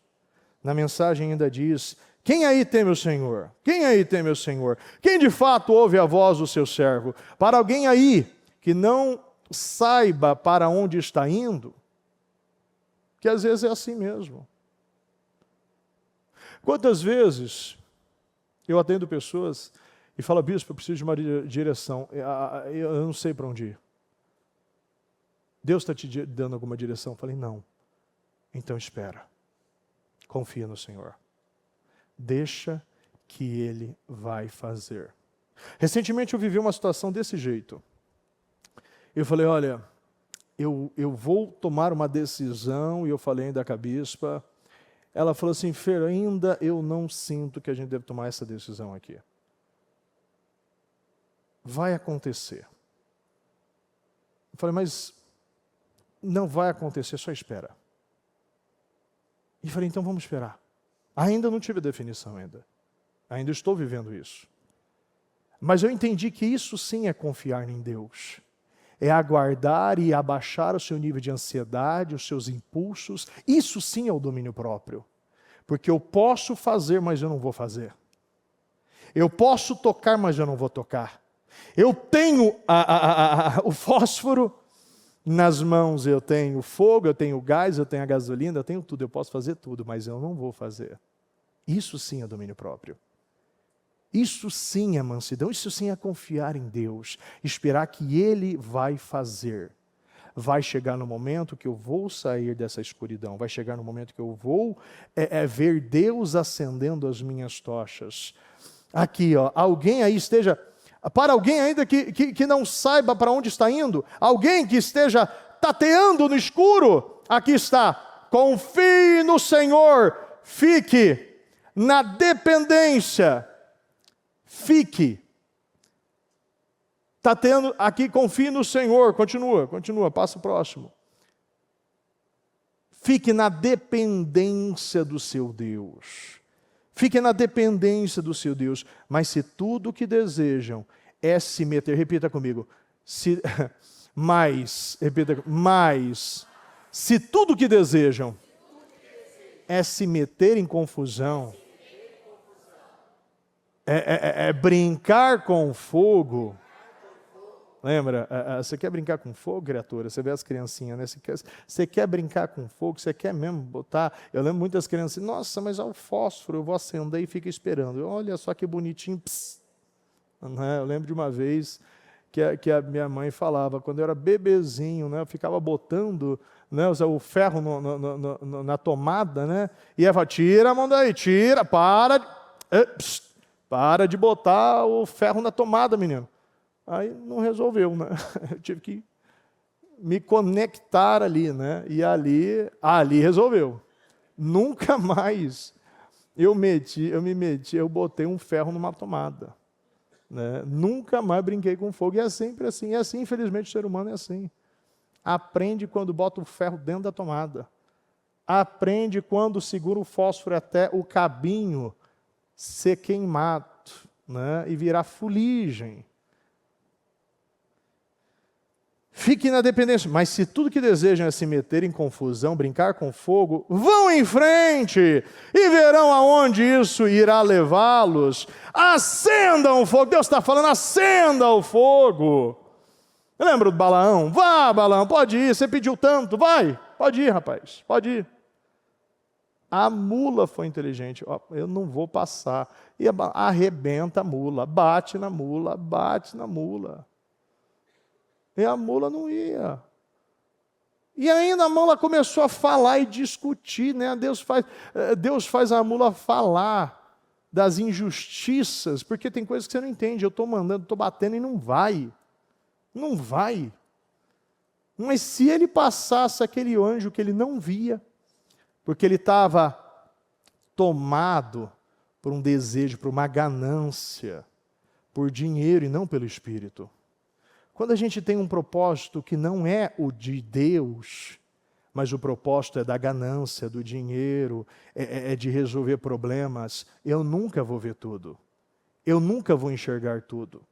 Na mensagem ainda diz: quem aí teme o Senhor? Quem aí teme o Senhor? Quem de fato ouve a voz do seu servo? Para alguém aí que não saiba para onde está indo, que às vezes é assim mesmo. Quantas vezes eu atendo pessoas e falo: bispo, eu preciso de uma direção, eu não sei para onde ir. Deus está te dando alguma direção? Eu falei: não. Então espera. Confia no Senhor. Deixa que Ele vai fazer. Recentemente eu vivi uma situação desse jeito. Eu falei: olha, eu vou tomar uma decisão, e eu falei ainda com a bispa. Ela falou assim: Fer, ainda eu não sinto que a gente deve tomar essa decisão aqui. Vai acontecer. Eu falei: mas não vai acontecer, só espera. E falei: então vamos esperar. Ainda não tive definição ainda. Ainda estou vivendo isso. Mas eu entendi que isso sim é confiar em Deus. É aguardar e abaixar o seu nível de ansiedade, os seus impulsos. Isso sim é o domínio próprio. Porque eu posso fazer, mas eu não vou fazer. Eu posso tocar, mas eu não vou tocar. Eu tenho o fósforo nas mãos, eu tenho o fogo, eu tenho o gás, eu tenho a gasolina, eu tenho tudo, eu posso fazer tudo, mas eu não vou fazer. Isso sim é domínio próprio. Isso sim é mansidão, isso sim é confiar em Deus, esperar que Ele vai fazer. Vai chegar no momento que eu vou sair dessa escuridão, vai chegar no momento que eu vou ver Deus acendendo as minhas tochas. Aqui, ó, alguém aí esteja... Para alguém ainda que não saiba para onde está indo, alguém que esteja tateando no escuro, aqui está: confie no Senhor, fique na dependência, fique. Tateando aqui, confie no Senhor, continua, passa o próximo. Fique na dependência do seu Deus. Fique na dependência do seu Deus. Mas se tudo o que desejam é se meter, repita comigo, mas se tudo o que desejam é se meter em confusão, é brincar com fogo. Lembra? Você quer brincar com fogo, criatura? Você vê as criancinhas, né? Você quer brincar com fogo? Você quer mesmo botar... Eu lembro muitas crianças, nossa, mas é o fósforo, eu vou acender e fica esperando. Olha só que bonitinho. Né? Eu lembro de uma vez que a minha mãe falava, quando eu era bebezinho, né? Eu ficava botando, né, o ferro na tomada, né? E ela falava: tira a mão daí, tira, para de botar o ferro na tomada, menino. Aí não resolveu, né? Eu tive que me conectar ali, né? E ali resolveu. Nunca mais eu botei um ferro numa tomada. Né? Nunca mais brinquei com fogo. E é sempre assim. E assim, infelizmente, o ser humano é assim. Aprende quando bota o ferro dentro da tomada. Aprende quando segura o fósforo até o cabinho ser queimado, né? E virar fuligem. Fique na dependência, mas se tudo que desejam é se meter em confusão, brincar com fogo, vão em frente e verão aonde isso irá levá-los. Acendam o fogo, Deus está falando: acenda o fogo. Lembra do Balaão? Vá, Balaão, pode ir, você pediu tanto, vai, pode ir, rapaz, pode ir. A mula foi inteligente: eu não vou passar, e arrebenta a mula, bate na mula. E a mula não ia. E ainda a mula começou a falar e discutir, né? Deus faz a mula falar das injustiças, porque tem coisas que você não entende. Eu estou mandando, estou batendo e não vai. Não vai. Mas se ele passasse aquele anjo que ele não via, porque ele estava tomado por um desejo, por uma ganância, por dinheiro e não pelo Espírito. Quando a gente tem um propósito que não é o de Deus, mas o propósito é da ganância, do dinheiro, é de resolver problemas, eu nunca vou ver tudo. Eu nunca vou enxergar tudo.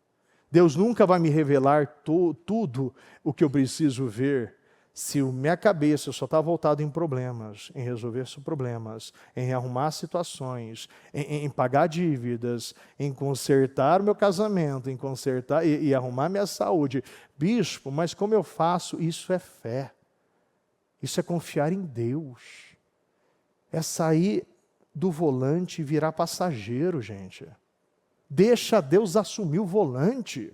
Deus nunca vai me revelar tudo o que eu preciso ver, se minha cabeça só está voltada em problemas, em resolver problemas, em arrumar situações, em pagar dívidas, em consertar o meu casamento, em consertar e arrumar minha saúde. Bispo, mas como eu faço? Isso é fé. Isso é confiar em Deus. É sair do volante e virar passageiro, gente. Deixa Deus assumir o volante.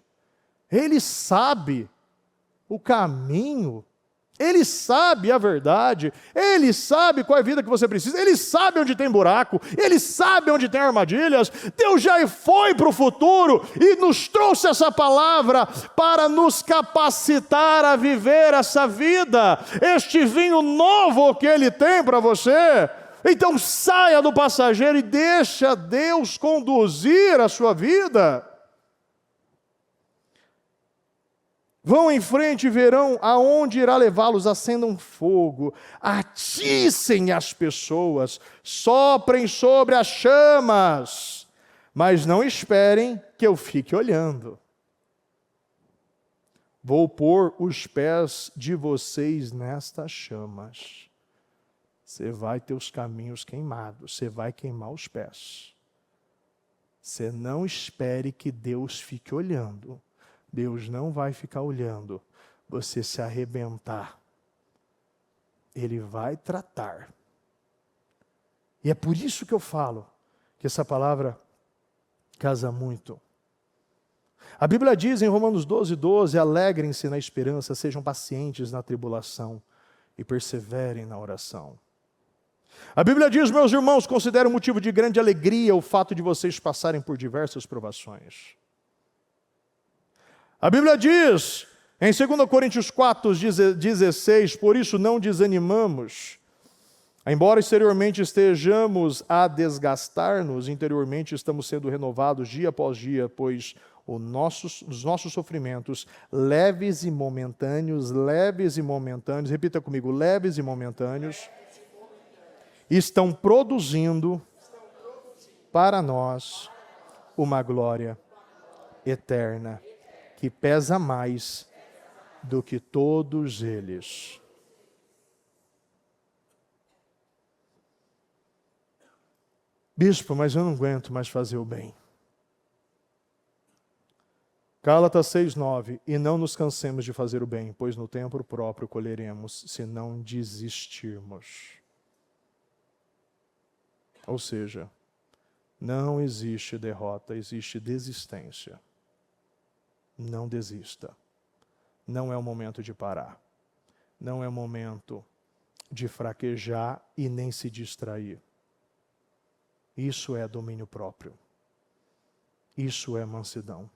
Ele sabe o caminho. Ele sabe a verdade. Ele sabe qual é a vida que você precisa. Ele sabe onde tem buraco. Ele sabe onde tem armadilhas. Deus já foi para o futuro e nos trouxe essa palavra para nos capacitar a viver essa vida. Este vinho novo que Ele tem para você. Então saia do passageiro e deixa Deus conduzir a sua vida. Vão em frente e verão aonde irá levá-los, acendam fogo, atiçem as pessoas, soprem sobre as chamas, mas não esperem que eu fique olhando. Vou pôr os pés de vocês nestas chamas. Você vai ter os caminhos queimados, você vai queimar os pés. Você não espere que Deus fique olhando. Deus não vai ficar olhando você se arrebentar. Ele vai tratar. E é por isso que eu falo que essa palavra casa muito. A Bíblia diz em Romanos 12:12, alegrem-se na esperança, sejam pacientes na tribulação e perseverem na oração. A Bíblia diz, meus irmãos, considero motivo de grande alegria o fato de vocês passarem por diversas provações. A Bíblia diz, em 2 Coríntios 4:16, por isso não desanimamos. Embora exteriormente estejamos a desgastar-nos, interiormente estamos sendo renovados dia após dia, pois os nossos sofrimentos, leves e momentâneos, repita comigo, leves e momentâneos, estão produzindo para nós uma glória eterna, que pesa mais do que todos eles. Bispo, mas eu não aguento mais fazer o bem. Gálatas 6:9, e não nos cansemos de fazer o bem, pois no tempo próprio colheremos, se não desistirmos. Ou seja, não existe derrota, existe desistência. Não desista. Não é o momento de parar. Não é o momento de fraquejar e nem se distrair. Isso é domínio próprio. Isso é mansidão.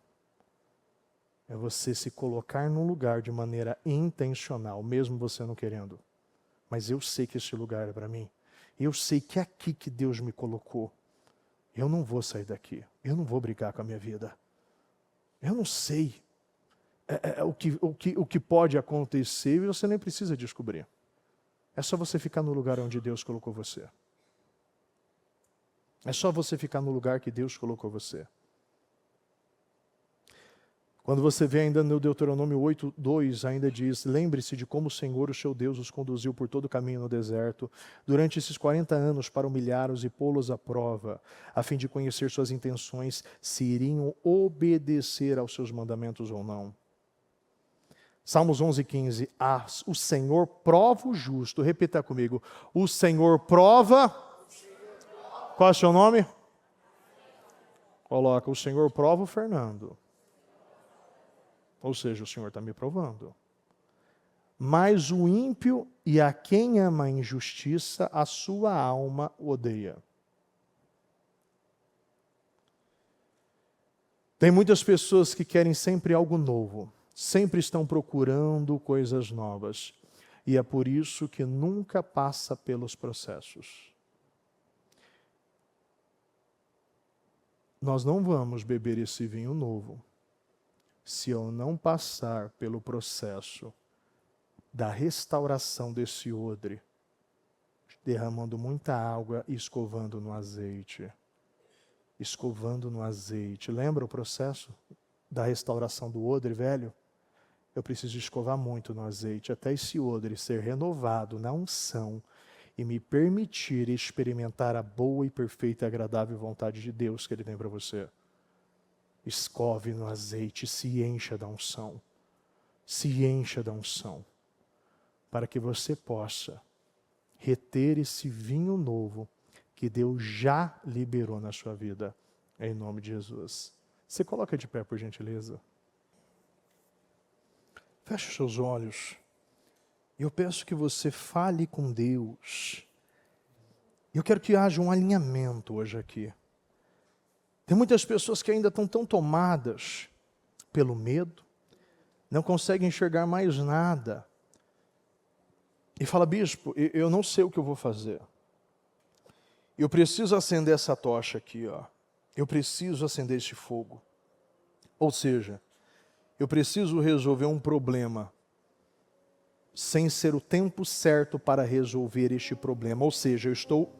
É você se colocar num lugar de maneira intencional, mesmo você não querendo. Mas eu sei que esse lugar é para mim. Eu sei que é aqui que Deus me colocou. Eu não vou sair daqui. Eu não vou brigar com a minha vida. Eu não sei o que pode acontecer e você nem precisa descobrir. É só você ficar no lugar onde Deus colocou você. É só você ficar no lugar que Deus colocou você. Quando você vê ainda no Deuteronômio 8:2, ainda diz, lembre-se de como o Senhor, o seu Deus, os conduziu por todo o caminho no deserto, durante esses 40 anos, para humilhá-los e pô-los à prova, a fim de conhecer suas intenções, se iriam obedecer aos seus mandamentos ou não. Salmos 11:15, o Senhor prova o justo. Repita comigo, o Senhor prova... Qual é o seu nome? Coloca, o Senhor prova o Fernando. Ou seja, o Senhor está me provando. mas o ímpio e a quem ama a injustiça, a sua alma odeia. Tem muitas pessoas que querem sempre algo novo, sempre estão procurando coisas novas. E é por isso que nunca passa pelos processos. Nós não vamos beber esse vinho novo se eu não passar pelo processo da restauração desse odre, derramando muita água e escovando no azeite. Escovando no azeite. Lembra o processo da restauração do odre velho? Eu preciso escovar muito no azeite, até esse odre ser renovado na unção e me permitir experimentar a boa e perfeita e agradável vontade de Deus que Ele tem para você. Escove no azeite, se encha da unção. Se encha da unção. Para que você possa reter esse vinho novo que Deus já liberou na sua vida, em nome de Jesus. Você coloca de pé, por gentileza. Feche os seus olhos. Eu peço que você fale com Deus. Eu quero que haja um alinhamento hoje aqui. Tem muitas pessoas que ainda estão tão tomadas pelo medo, não conseguem enxergar mais nada. E fala, bispo, eu não sei o que eu vou fazer. Eu preciso acender essa tocha aqui, ó. Eu preciso acender esse fogo. Ou seja, eu preciso resolver um problema sem ser o tempo certo para resolver este problema. Ou seja, eu estou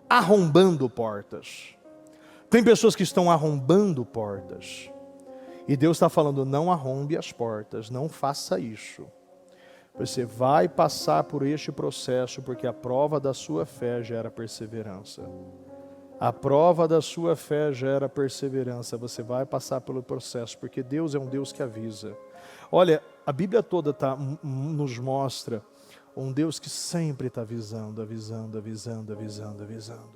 arrombando portas. Tem pessoas que estão arrombando portas. E Deus está falando, não arrombe as portas, não faça isso. Você vai passar por este processo porque a prova da sua fé gera perseverança. A prova da sua fé gera perseverança. Você vai passar pelo processo porque Deus é um Deus que avisa. Olha, a Bíblia toda nos mostra um Deus que sempre está avisando, avisando, avisando, avisando, avisando.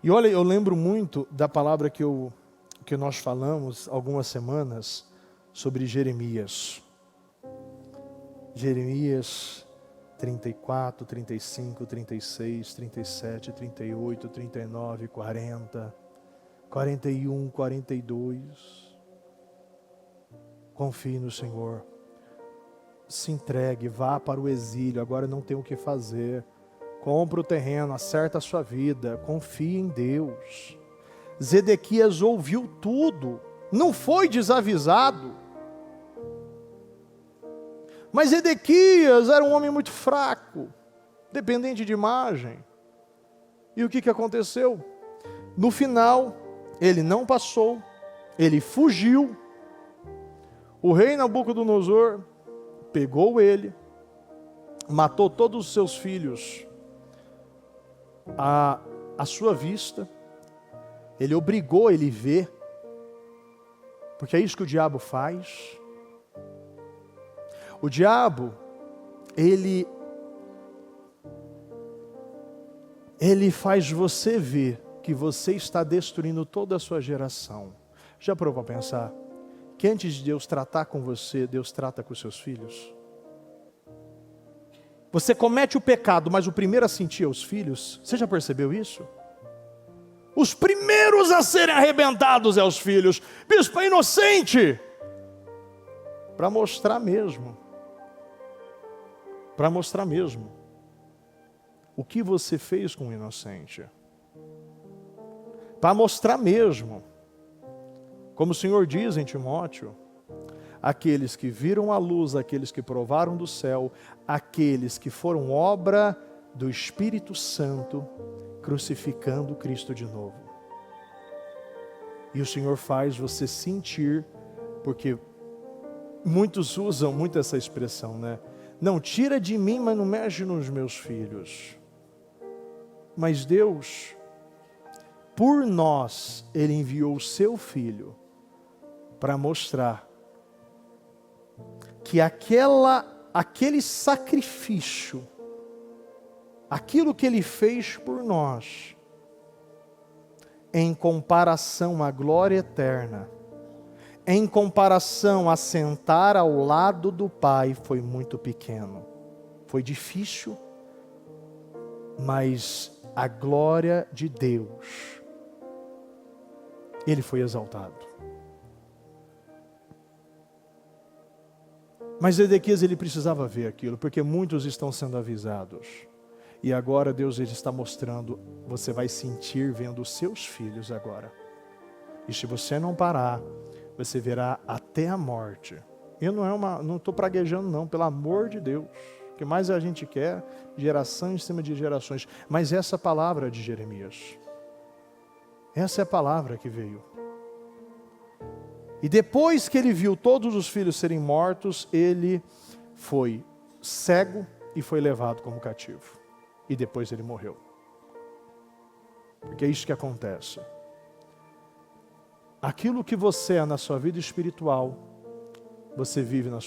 E olha, eu lembro muito da palavra que nós falamos algumas semanas sobre Jeremias. Jeremias 34, 35, 36, 37, 38, 39, 40, 41, 42. Confie no Senhor. Se entregue, vá para o exílio, agora não tem o que fazer. Compra o terreno, acerta a sua vida, confie em Deus. Zedequias ouviu tudo, não foi desavisado. Mas Zedequias era um homem muito fraco, dependente de imagem. E o que aconteceu? No final, ele não passou, ele fugiu. O rei Nabucodonosor pegou ele, matou todos os seus filhos à sua vista. Ele obrigou ele a ver, porque é isso que o diabo faz. O diabo, ele faz você ver que você está destruindo toda a sua geração. Já parou para pensar que antes de Deus tratar com você, Deus trata com os seus filhos? Você comete o pecado, mas o primeiro a sentir é os filhos. Você já percebeu isso? Os primeiros a serem arrebentados é os filhos. Bispo, é inocente. Para mostrar mesmo. Para mostrar mesmo o que você fez com o inocente. Para mostrar mesmo, como o Senhor diz em Timóteo, aqueles que viram a luz, aqueles que provaram do céu, aqueles que foram obra do Espírito Santo, crucificando Cristo de novo. E o Senhor faz você sentir, porque muitos usam muito essa expressão, né? Não, tira de mim, mas não mexe nos meus filhos. Mas Deus, por nós, Ele enviou o seu Filho para mostrar que aquele sacrifício, aquilo que Ele fez por nós, em comparação à glória eterna, em comparação a sentar ao lado do Pai, foi muito pequeno. Foi difícil, mas a glória de Deus, ele foi exaltado. Mas Ezequias, ele precisava ver aquilo, porque muitos estão sendo avisados. E agora Deus, ele está mostrando, você vai sentir vendo os seus filhos agora. E se você não parar, você verá até a morte. Eu não estou praguejando não, pelo amor de Deus. O que mais a gente quer, geração em cima de gerações. Mas essa palavra de Jeremias, essa é a palavra que veio. E depois que ele viu todos os filhos serem mortos, ele foi cego e foi levado como cativo. E depois ele morreu. Porque é isso que acontece. Aquilo que você é na sua vida espiritual, você vive na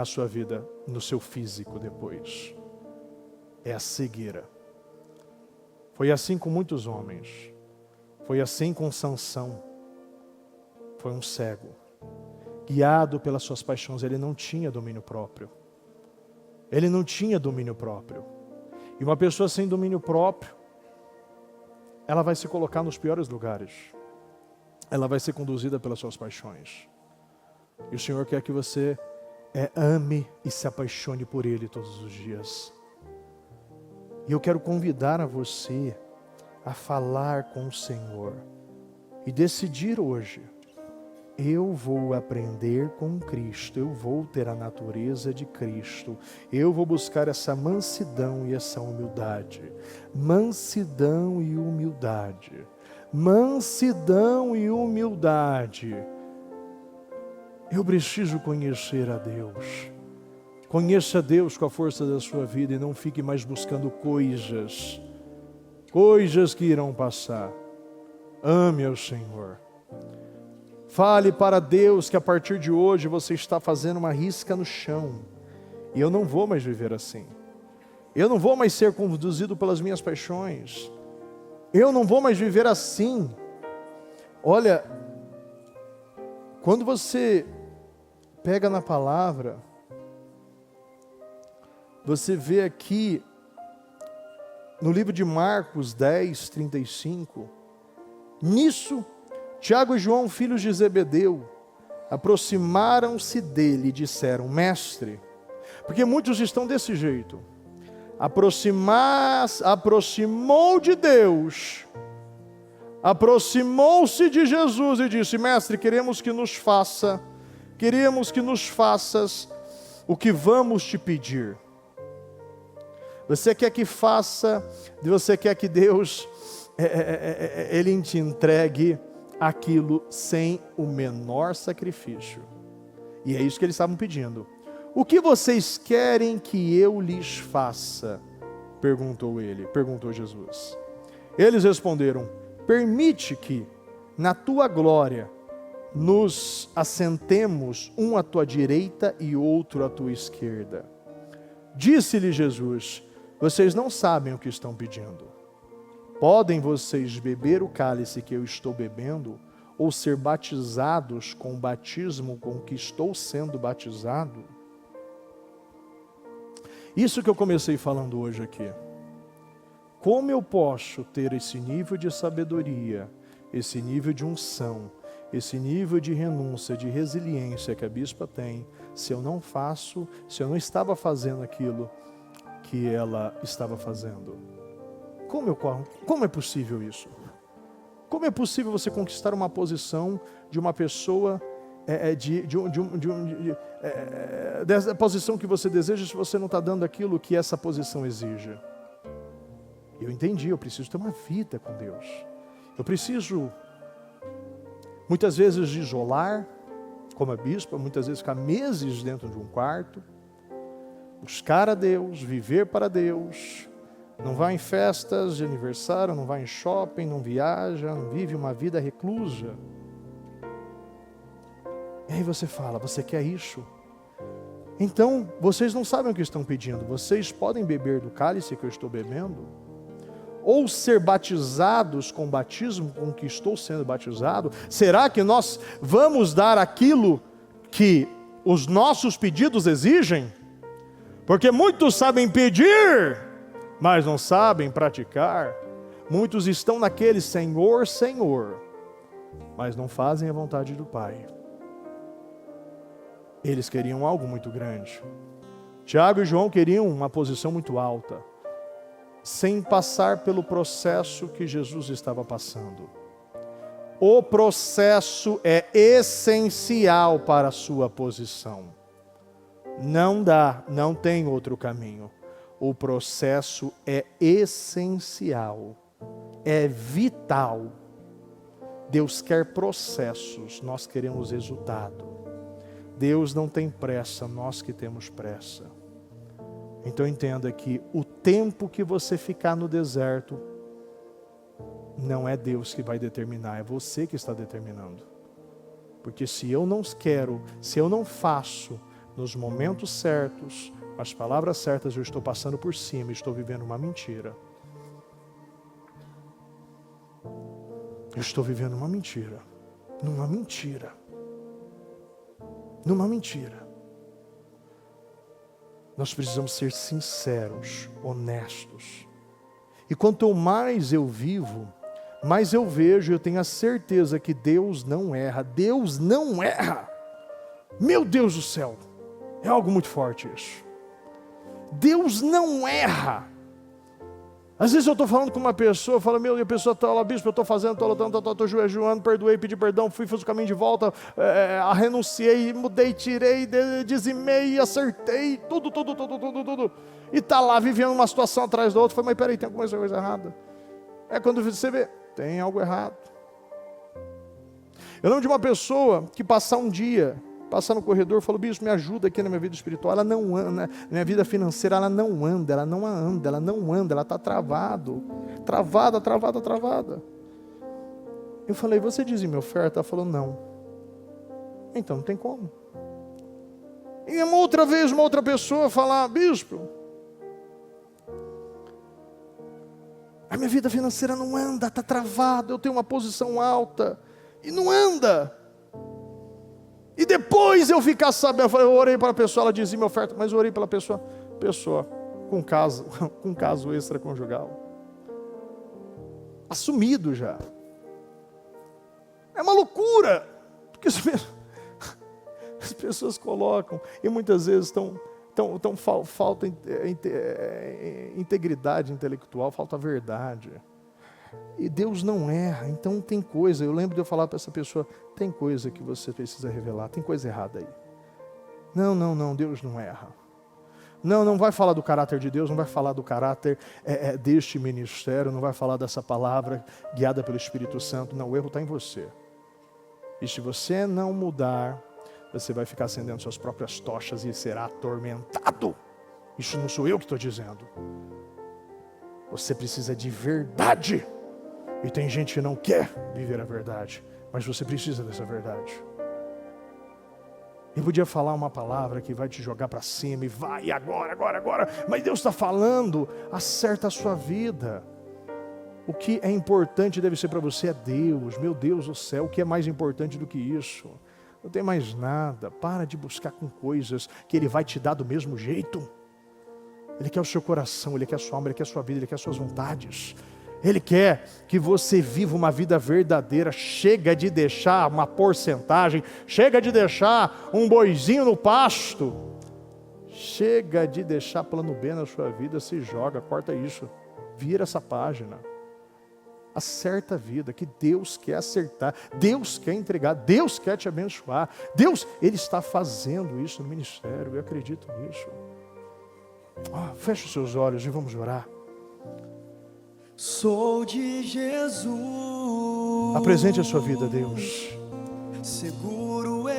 sua vida, no seu físico depois. É a cegueira. Foi assim com muitos homens. Foi assim com Sansão. Foi um cego. Guiado pelas suas paixões, ele não tinha domínio próprio. Ele não tinha domínio próprio. E uma pessoa sem domínio próprio, ela vai se colocar nos piores lugares. Ela vai ser conduzida pelas suas paixões. E o Senhor quer que você ame e se apaixone por Ele todos os dias. E eu quero convidar a você a falar com o Senhor e decidir hoje: eu vou aprender com Cristo, eu vou ter a natureza de Cristo, eu vou buscar essa mansidão e essa humildade. Mansidão e humildade. Mansidão e humildade. Eu preciso conhecer a Deus. Conheça Deus com a força da sua vida e não fique mais buscando coisas que irão passar. Ame ao Senhor. Fale para Deus que a partir de hoje você está fazendo uma risca no chão. E eu não vou mais viver assim. Eu não vou mais ser conduzido pelas minhas paixões. Eu não vou mais viver assim. Olha, quando você pega na palavra, você vê aqui no livro de Marcos 10, 35, nisso, Tiago e João, filhos de Zebedeu, aproximaram-se dele e disseram: Mestre, porque muitos estão desse jeito, aproximou de Deus, aproximou-se de Jesus e disse: Mestre, queremos que nos faças o que vamos te pedir. Você quer que Deus Ele te entregue aquilo sem o menor sacrifício. E é isso que eles estavam pedindo. O que vocês querem que eu lhes faça? Perguntou Jesus. Eles responderam: permite que na tua glória nos assentemos, um à tua direita e outro à tua esquerda. Disse-lhe Jesus: vocês não sabem o que estão pedindo. Podem vocês beber o cálice que eu estou bebendo, ou ser batizados com o batismo com que estou sendo batizado? Isso que eu comecei falando hoje aqui. Como eu posso ter esse nível de sabedoria, esse nível de unção, esse nível de renúncia, de resiliência que a bispa tem, se eu não estava fazendo aquilo que ela estava fazendo? Como é possível isso? Como é possível você conquistar uma posição de uma pessoa, dessa posição que você deseja, se você não está dando aquilo que essa posição exige? Eu entendi, eu preciso ter uma vida com Deus. Eu preciso, muitas vezes, de isolar, como a bispa, muitas vezes ficar meses dentro de um quarto, buscar a Deus, viver para Deus. Não vai em festas de aniversário, não vai em shopping, não viaja, não vive uma vida reclusa. E aí você fala: você quer isso? Então, vocês não sabem o que estão pedindo. Vocês podem beber do cálice que eu estou bebendo? ou ser batizados com o batismo com que estou sendo batizado? Será que nós vamos dar aquilo que os nossos pedidos exigem? Porque muitos sabem pedir, mas não sabem praticar. Muitos estão naquele Senhor, Senhor, mas não fazem a vontade do Pai. Eles queriam algo muito grande. Tiago e João queriam uma posição muito alta, sem passar pelo processo que Jesus estava passando. O processo é essencial para a sua posição. Não dá, não tem outro caminho. O processo é essencial, é vital. Deus quer processos, nós queremos resultado. Deus não tem pressa, nós que temos pressa. Então entenda que o tempo que você ficar no deserto, não é Deus que vai determinar, é você que está determinando. Porque se eu não quero, se eu não faço nos momentos certos, as palavras certas, eu estou passando por cima, estou vivendo uma mentira. Eu estou vivendo uma mentira. Numa mentira. Numa mentira. Nós precisamos ser sinceros, honestos. E quanto mais eu vivo, mais eu vejo, eu tenho a certeza que Deus não erra. Deus não erra. Meu Deus do céu. É algo muito forte isso. Deus não erra. Às vezes eu estou falando com uma pessoa, falo, meu, e a pessoa está lá, bispo, eu estou fazendo, estou jejuando, perdoei, pedi perdão, fiz o caminho de volta, renunciei, mudei, tirei, dizimei, acertei, tudo. E está lá vivendo uma situação atrás da outra, falei, mas peraí, tem alguma coisa errada. É quando você vê, tem algo errado. Eu lembro de uma pessoa que passar um dia, passar no corredor, falou, bispo, me ajuda aqui na minha vida espiritual, ela não anda, na minha vida financeira, ela não anda, ela está travada. Eu falei, você dizime minha oferta? Ela falou, não. Então não tem como. E uma outra vez, uma outra pessoa falar, bispo, a minha vida financeira não anda, está travada, eu tenho uma posição alta, e não anda. E depois eu ficar sabendo, eu orei para a pessoa, ela dizia minha oferta, mas eu orei pela pessoa com caso extraconjugal. Assumido já. É uma loucura. Porque as pessoas colocam, e muitas vezes falta integridade intelectual, falta verdade. E Deus não erra, então tem coisa, eu lembro de eu falar para essa pessoa, tem coisa que você precisa revelar, tem coisa errada aí. Não, Deus não erra. Não vai falar do caráter de Deus, não vai falar do caráter deste ministério, não vai falar dessa palavra guiada pelo Espírito Santo, não, o erro está em você. E se você não mudar, você vai ficar acendendo suas próprias tochas e será atormentado. Isso não sou eu que estou dizendo. Você precisa de verdade. E tem gente que não quer viver a verdade, mas você precisa dessa verdade. Eu podia falar uma palavra que vai te jogar para cima e vai agora, mas Deus está falando, acerta a sua vida. O que é importante deve ser para você é Deus, meu Deus do céu, o que é mais importante do que isso? Não tem mais nada, para de buscar com coisas que Ele vai te dar do mesmo jeito. Ele quer o seu coração, Ele quer a sua alma, Ele quer a sua vida, Ele quer as suas vontades. Ele quer que você viva uma vida verdadeira. Chega de deixar uma porcentagem, chega de deixar um boizinho no pasto, chega de deixar plano B na sua vida, se joga, corta isso, vira essa página. Acerta a vida, que Deus quer acertar, Deus quer entregar, Deus quer te abençoar. Deus, Ele está fazendo isso no ministério, eu acredito nisso. Feche os seus olhos e vamos orar. Sou de Jesus. Apresente a sua vida a Deus. Seguro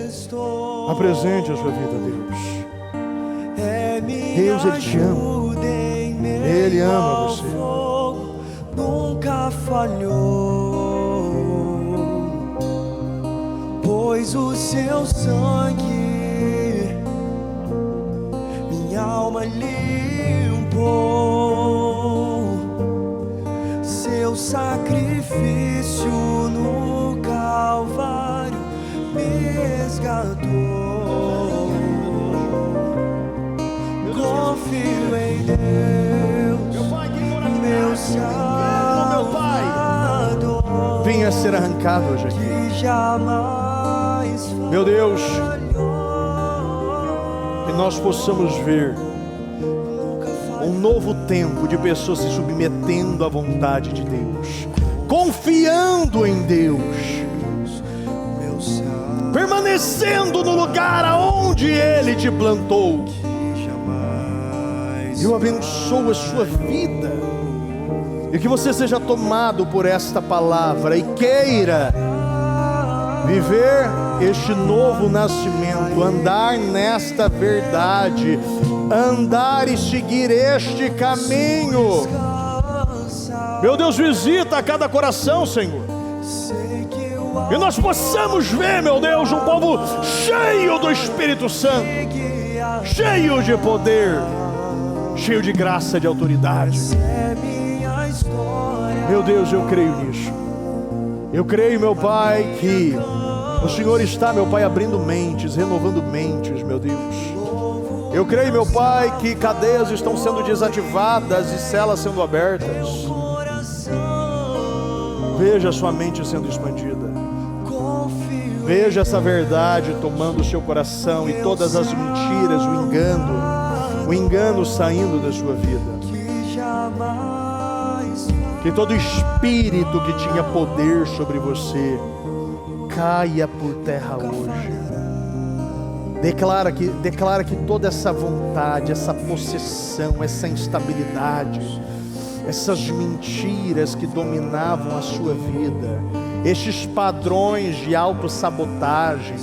estou. Apresente a sua vida a Deus. É minha Deus, Ele te ama. Ele ama você. Nunca falhou, pois o seu sangue minha alma limpou. ser arrancado hoje aqui. que jamais Meu Deus, falhou, que nós possamos ver nunca um novo tempo de pessoas se submetendo à vontade de Deus, confiando em Deus, meu Senhor, permanecendo no lugar aonde Ele te plantou. que jamais Eu abençoo a sua vida, e que você seja tomado por esta palavra e queira viver este novo nascimento, andar nesta verdade, andar e seguir este caminho. Meu Deus, visita a cada coração, Senhor, sei que eu e nós possamos ver, meu Deus, um povo cheio do Espírito Santo, cheio de poder, cheio de graça, de autoridade. é minha história. Meu Deus, eu creio nisso. Eu creio, meu Pai, que o Senhor está, meu Pai, abrindo mentes, renovando mentes, meu Deus. Eu creio, meu Pai, que cadeias estão sendo desativadas e celas sendo abertas. Veja a sua mente sendo expandida. Veja essa verdade tomando o seu coração e todas as mentiras, o engano saindo da sua vida. Que jamais Que todo espírito que tinha poder sobre você caia por terra hoje. Declara que toda essa vontade, essa possessão, essa instabilidade, essas mentiras que dominavam a sua vida, estes padrões de autossabotagem,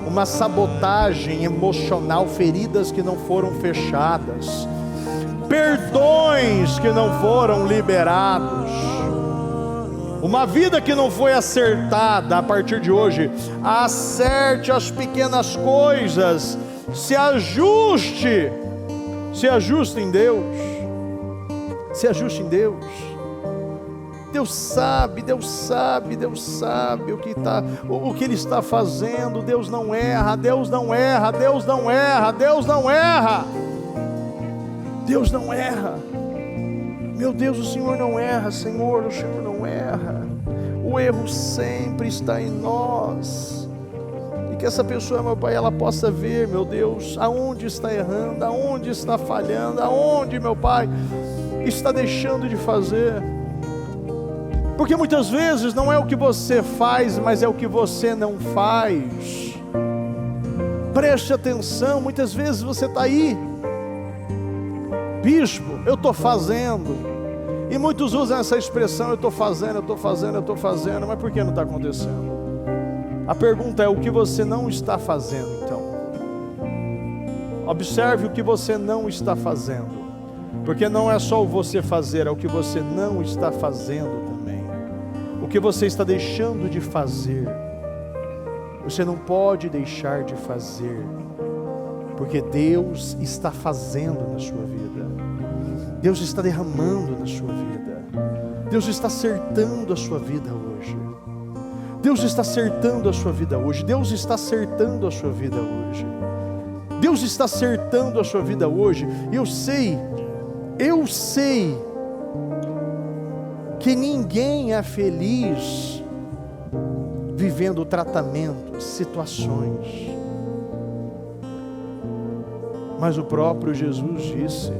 uma sabotagem emocional, feridas que não foram fechadas, perdões que não foram liberados, uma vida que não foi acertada. A partir de hoje, acerte as pequenas coisas, se ajuste em Deus, se ajuste em Deus. Deus sabe o que Ele está fazendo. Deus não erra, Deus não erra, Deus não erra, Deus não erra. Deus não erra. Meu Deus, o Senhor não erra, Senhor, o Senhor não erra. O erro sempre está em nós. E que essa pessoa, meu Pai, ela possa ver, meu Deus, aonde está errando, aonde está falhando, aonde, meu Pai, está deixando de fazer. Porque muitas vezes não é o que você faz, mas é o que você não faz. Preste atenção, muitas vezes você está aí, bispo, eu estou fazendo. E muitos usam essa expressão, eu estou fazendo, mas por que não está acontecendo? A pergunta é: o que você não está fazendo, então? Observe o que você não está fazendo. Porque não é só o você fazer, é o que você não está fazendo também. O que você está deixando de fazer. Você não pode deixar de fazer, porque Deus está fazendo na sua vida. Deus está derramando na sua vida. Deus está acertando a sua vida hoje. Deus está acertando a sua vida hoje. Deus está acertando a sua vida hoje. Deus está acertando a sua vida hoje. Eu sei que ninguém é feliz vivendo tratamentos, situações. Mas o próprio Jesus disse: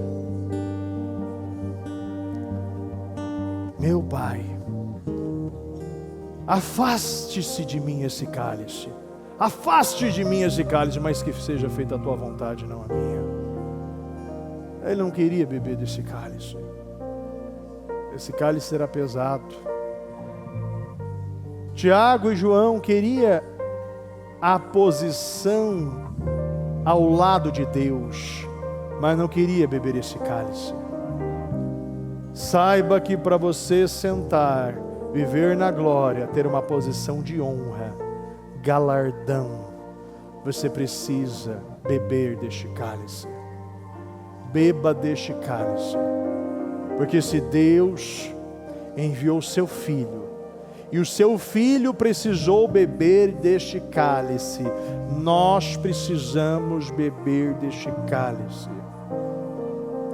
meu Pai, afaste-se de mim esse cálice. Afaste de mim esse cálice, mas que seja feita a tua vontade, não a minha. Ele não queria beber desse cálice. Esse cálice era pesado. Tiago e João queriam a posição ao lado de Deus, mas não queria beber esse cálice. Saiba que para você sentar, viver na glória, ter uma posição de honra, galardão, você precisa beber deste cálice. Beba deste cálice, porque se Deus enviou seu Filho, e o seu Filho precisou beber deste cálice, nós precisamos beber deste cálice.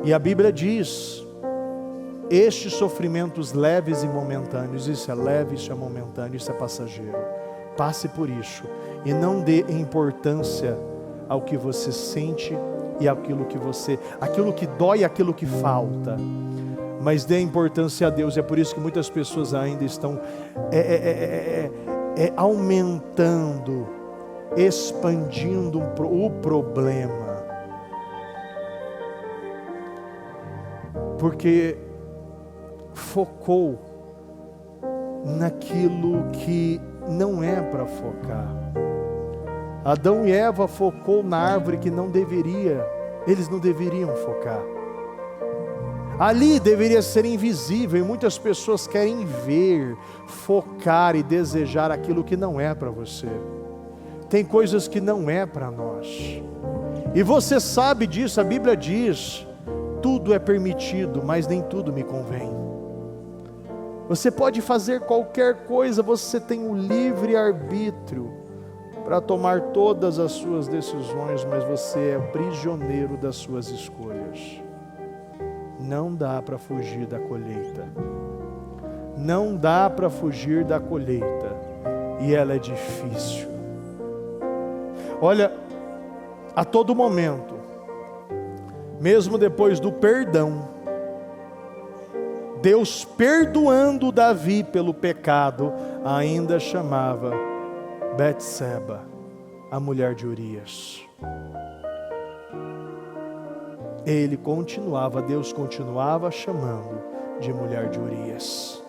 E a Bíblia diz estes sofrimentos leves e momentâneos, isso é leve, isso é momentâneo, isso é passageiro. Passe por isso e não dê importância ao que você sente e aquilo que dói, aquilo que falta, mas dê importância a Deus. É por isso que muitas pessoas ainda estão aumentando, expandindo o problema, porque focou naquilo que não é para focar. Adão e Eva focou na árvore que eles não deveriam focar. Ali deveria ser invisível, e muitas pessoas querem ver, focar e desejar aquilo que não é para você. Tem coisas que não é para nós, e você sabe disso. A Bíblia diz: tudo é permitido, mas nem tudo me convém. Você pode fazer qualquer coisa, você tem o livre arbítrio para tomar todas as suas decisões, mas você é prisioneiro das suas escolhas. Não dá para fugir da colheita. Não dá para fugir da colheita. E ela é difícil. Olha, a todo momento, mesmo depois do perdão, Deus perdoando Davi pelo pecado, ainda chamava Betseba, a mulher de Urias. Deus continuava chamando de mulher de Urias.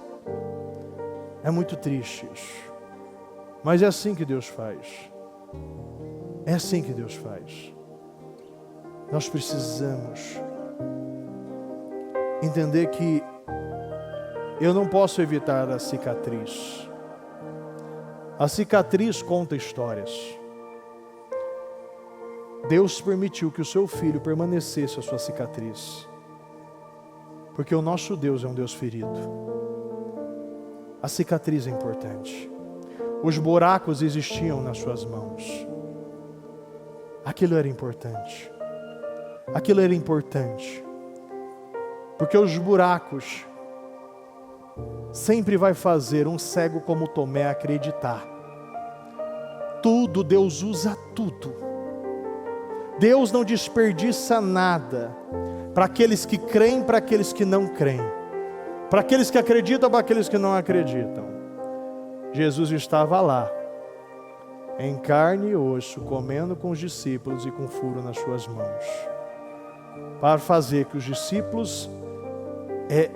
É muito triste isso, mas é assim que Deus faz. É assim que Deus faz. Nós precisamos entender que eu não posso evitar a cicatriz. A cicatriz conta histórias. Deus permitiu que o seu filho permanecesse a sua cicatriz, porque o nosso Deus é um Deus ferido. A cicatriz é importante. Os buracos existiam nas suas mãos. Aquilo era importante. Aquilo era importante, porque os buracos sempre vai fazer um cego como Tomé acreditar. Tudo, Deus usa tudo. Deus não desperdiça nada, para aqueles que creem, para aqueles que não creem, para aqueles que acreditam, para aqueles que não acreditam. Jesus estava lá, em carne e osso, comendo com os discípulos e com furo nas suas mãos, para fazer que os discípulos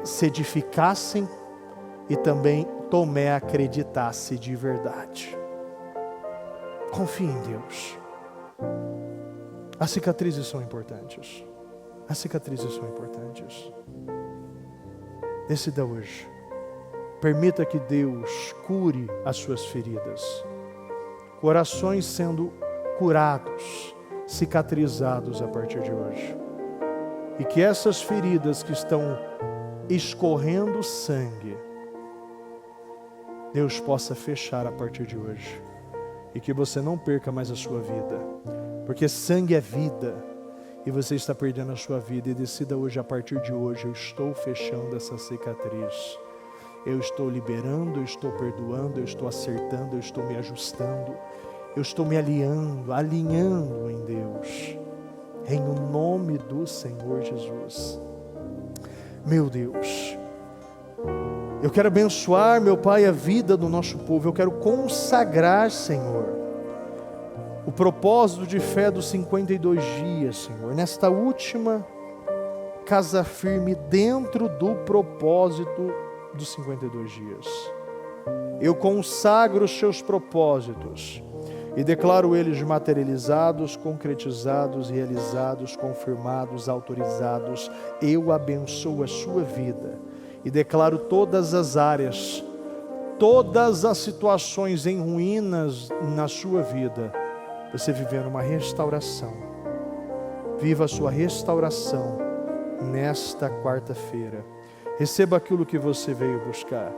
se edificassem e também Tomé acreditasse de verdade. Confie em Deus. As cicatrizes são importantes. As cicatrizes são importantes. Decida hoje. Permita que Deus cure as suas feridas. Corações sendo curados, cicatrizados a partir de hoje. E que essas feridas que estão escorrendo sangue, Deus possa fechar a partir de hoje. E que você não perca mais a sua vida. Porque sangue é vida, e você está perdendo a sua vida. E decida hoje, a partir de hoje: eu estou fechando essa cicatriz, eu estou liberando, eu estou perdoando, eu estou acertando, eu estou me ajustando, eu estou me alinhando em Deus, em nome do Senhor Jesus. Meu Deus, eu quero abençoar, meu Pai, a vida do nosso povo. Eu quero consagrar, Senhor, o propósito de fé dos 52 dias, Senhor, nesta última casa firme dentro do propósito dos 52 dias. Eu consagro os seus propósitos e declaro eles materializados, concretizados, realizados, confirmados, autorizados. Eu abençoo a sua vida e declaro todas as áreas, todas as situações em ruínas na sua vida, você vivendo uma restauração. Viva a sua restauração nesta quarta-feira. Receba aquilo que você veio buscar.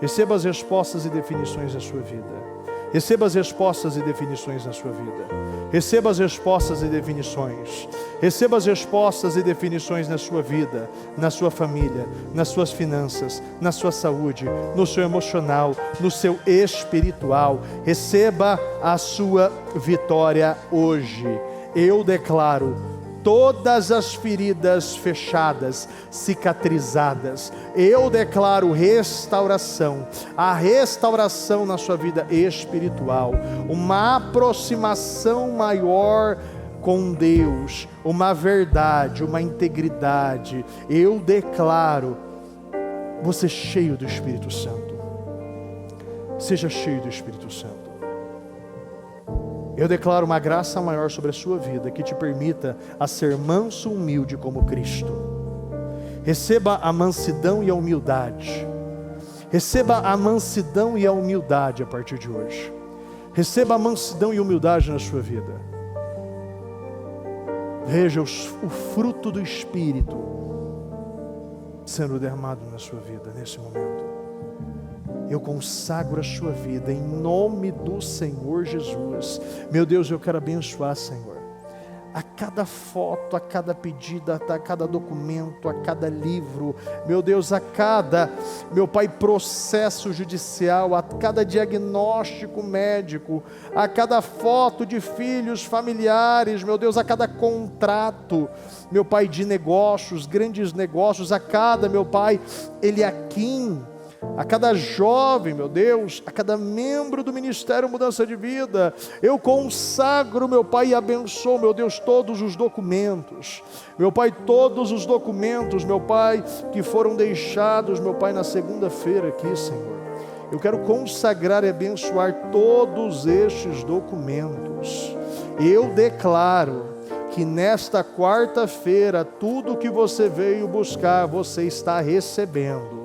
Receba as respostas e definições da sua vida. Receba as respostas e definições na sua vida. Receba as respostas e definições. Receba as respostas e definições na sua vida, na sua família, nas suas finanças, na sua saúde, no seu emocional, no seu espiritual. Receba a sua vitória hoje. Eu declaro todas as feridas fechadas, cicatrizadas. Eu declaro restauração, a restauração na sua vida espiritual, uma aproximação maior com Deus, uma verdade, uma integridade. Eu declaro você cheio do Espírito Santo. Seja cheio do Espírito Santo. Eu declaro uma graça maior sobre a sua vida, que te permita a ser manso e humilde como Cristo. Receba a mansidão e a humildade. Receba a mansidão e a humildade a partir de hoje. Receba a mansidão e a humildade na sua vida. Veja o fruto do Espírito sendo derramado na sua vida nesse momento. Eu consagro a sua vida em nome do Senhor Jesus. Meu Deus, eu quero abençoar, Senhor, a cada foto, a cada pedido, a cada documento, a cada livro, meu Deus, a cada, meu Pai, processo judicial, a cada diagnóstico médico, a cada foto de filhos, familiares, meu Deus, a cada contrato, meu Pai, de negócios, grandes negócios, a cada, meu Pai, Eliaquim, a cada jovem, meu Deus, a cada membro do Ministério Mudança de Vida, eu consagro, meu Pai, e abençoo, meu Deus, todos os documentos, meu Pai, todos os documentos, meu Pai, que foram deixados, meu Pai, na segunda-feira aqui, Senhor. Eu quero consagrar e abençoar todos estes documentos. Eu declaro que nesta quarta-feira, tudo que você veio buscar, você está recebendo.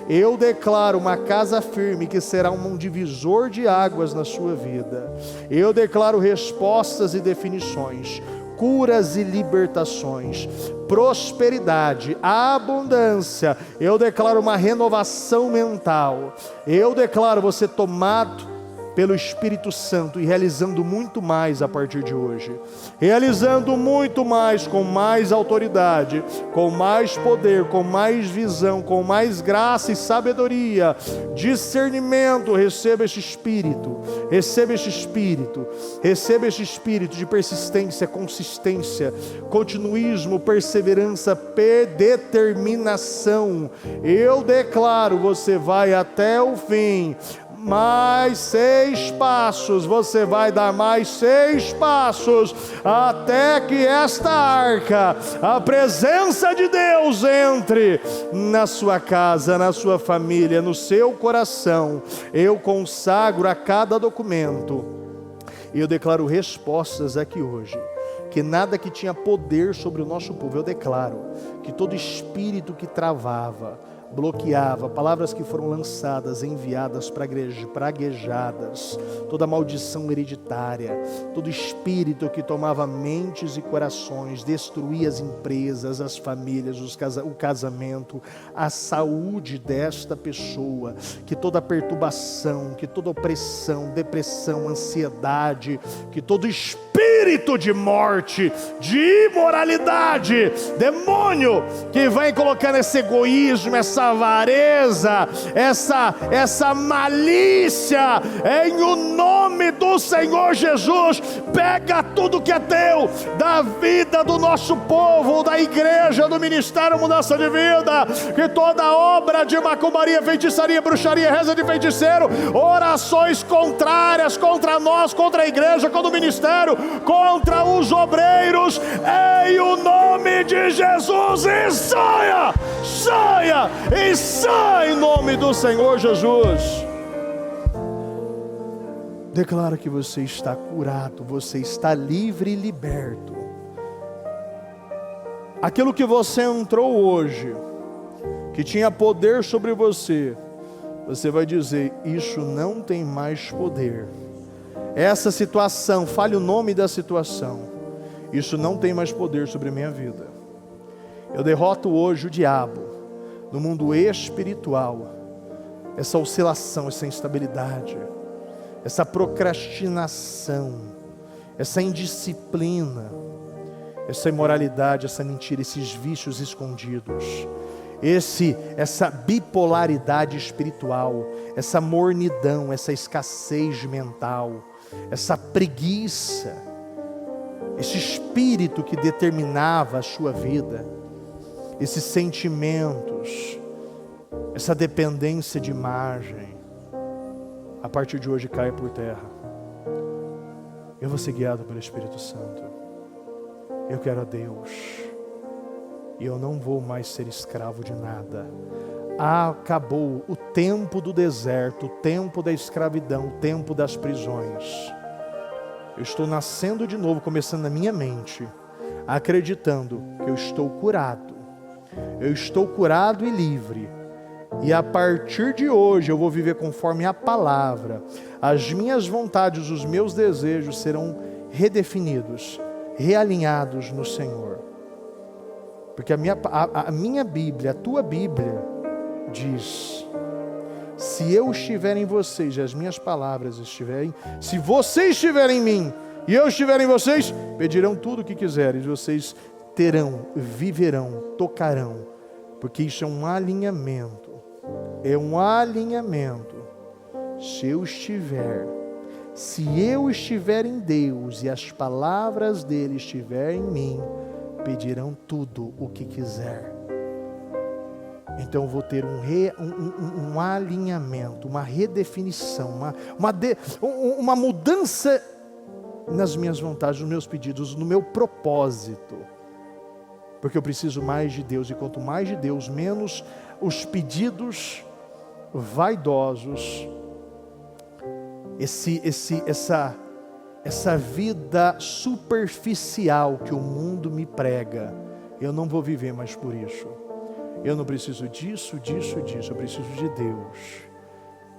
Eu declaro uma casa firme que será um divisor de águas na sua vida. Eu declaro respostas e definições, curas e libertações, prosperidade, abundância. Eu declaro uma renovação mental. Eu declaro você tomado pelo Espírito Santo e realizando muito mais a partir de hoje, realizando muito mais, com mais autoridade, com mais poder, com mais visão, com mais graça e sabedoria, discernimento. Receba este Espírito, receba este Espírito, receba este Espírito de persistência, consistência, continuismo, perseverança, determinação. Eu declaro, você vai até o fim. Mais 6 passos, você vai dar mais 6 passos, até que esta arca, a presença de Deus, entre na sua casa, na sua família, no seu coração. Eu consagro a cada documento, e eu declaro respostas aqui hoje, que nada que tinha poder sobre o nosso povo, eu declaro que todo espírito que travava, bloqueava, palavras que foram lançadas, enviadas, praguejadas, toda maldição hereditária, todo espírito que tomava mentes e corações, destruía as empresas, as famílias, o casamento, a saúde desta pessoa, que toda perturbação, que toda opressão, depressão, ansiedade, que todo espírito de morte, de imoralidade, demônio que vem colocando esse egoísmo, essa avareza, essa malícia, em o nome do Senhor Jesus, pega tudo que é teu, da vida do nosso povo, da igreja, do Ministério Mudança de Vida, que toda obra de macumbaria, feitiçaria, bruxaria, reza de feiticeiro, orações contrárias contra nós, contra a igreja, contra o ministério, contra os obreiros, em o nome de Jesus, e saia, saia, e sai em nome do Senhor Jesus. Declara que você está curado, você está livre e liberto. Aquilo que você entrou hoje, que tinha poder sobre você, você vai dizer, isso não tem mais poder. Essa situação, fale o nome da situação, isso não tem mais poder sobre a minha vida. Eu derroto hoje o diabo no mundo espiritual, essa oscilação, essa instabilidade. essa procrastinação, essa indisciplina, essa imoralidade, essa mentira, esses vícios escondidos, essa bipolaridade espiritual, essa mornidão, essa escassez mental, essa preguiça, esse espírito que determinava a sua vida, esses sentimentos, essa dependência de imagem, a partir de hoje cai por terra. Eu vou ser guiado pelo Espírito Santo. Eu quero a Deus. E eu não vou mais ser escravo de nada. Acabou o tempo do deserto, o tempo da escravidão, o tempo das prisões. Eu estou nascendo de novo, começando na minha mente, acreditando que eu estou curado. Eu estou curado e livre. E a partir de hoje eu vou viver conforme a palavra. As minhas vontades, os meus desejos serão redefinidos, realinhados no Senhor. Porque a minha Bíblia, a tua Bíblia, diz: se eu estiver em vocês e as minhas palavras estiverem, se vocês estiverem em mim e eu estiver em vocês, pedirão tudo o que quiserem, vocês terão, viverão, tocarão. Porque isso é um alinhamento. É um alinhamento. Se eu estiver em Deus e as palavras dele estiverem em mim, pedirão tudo o que quiser. Então eu vou ter um alinhamento, uma redefinição, uma mudança nas minhas vontades, nos meus pedidos, no meu propósito. Porque eu preciso mais de Deus, e quanto mais de Deus, menos os pedidos vaidosos, essa vida superficial que o mundo me prega. Eu não vou viver mais por isso. Eu não preciso disso, eu preciso de Deus.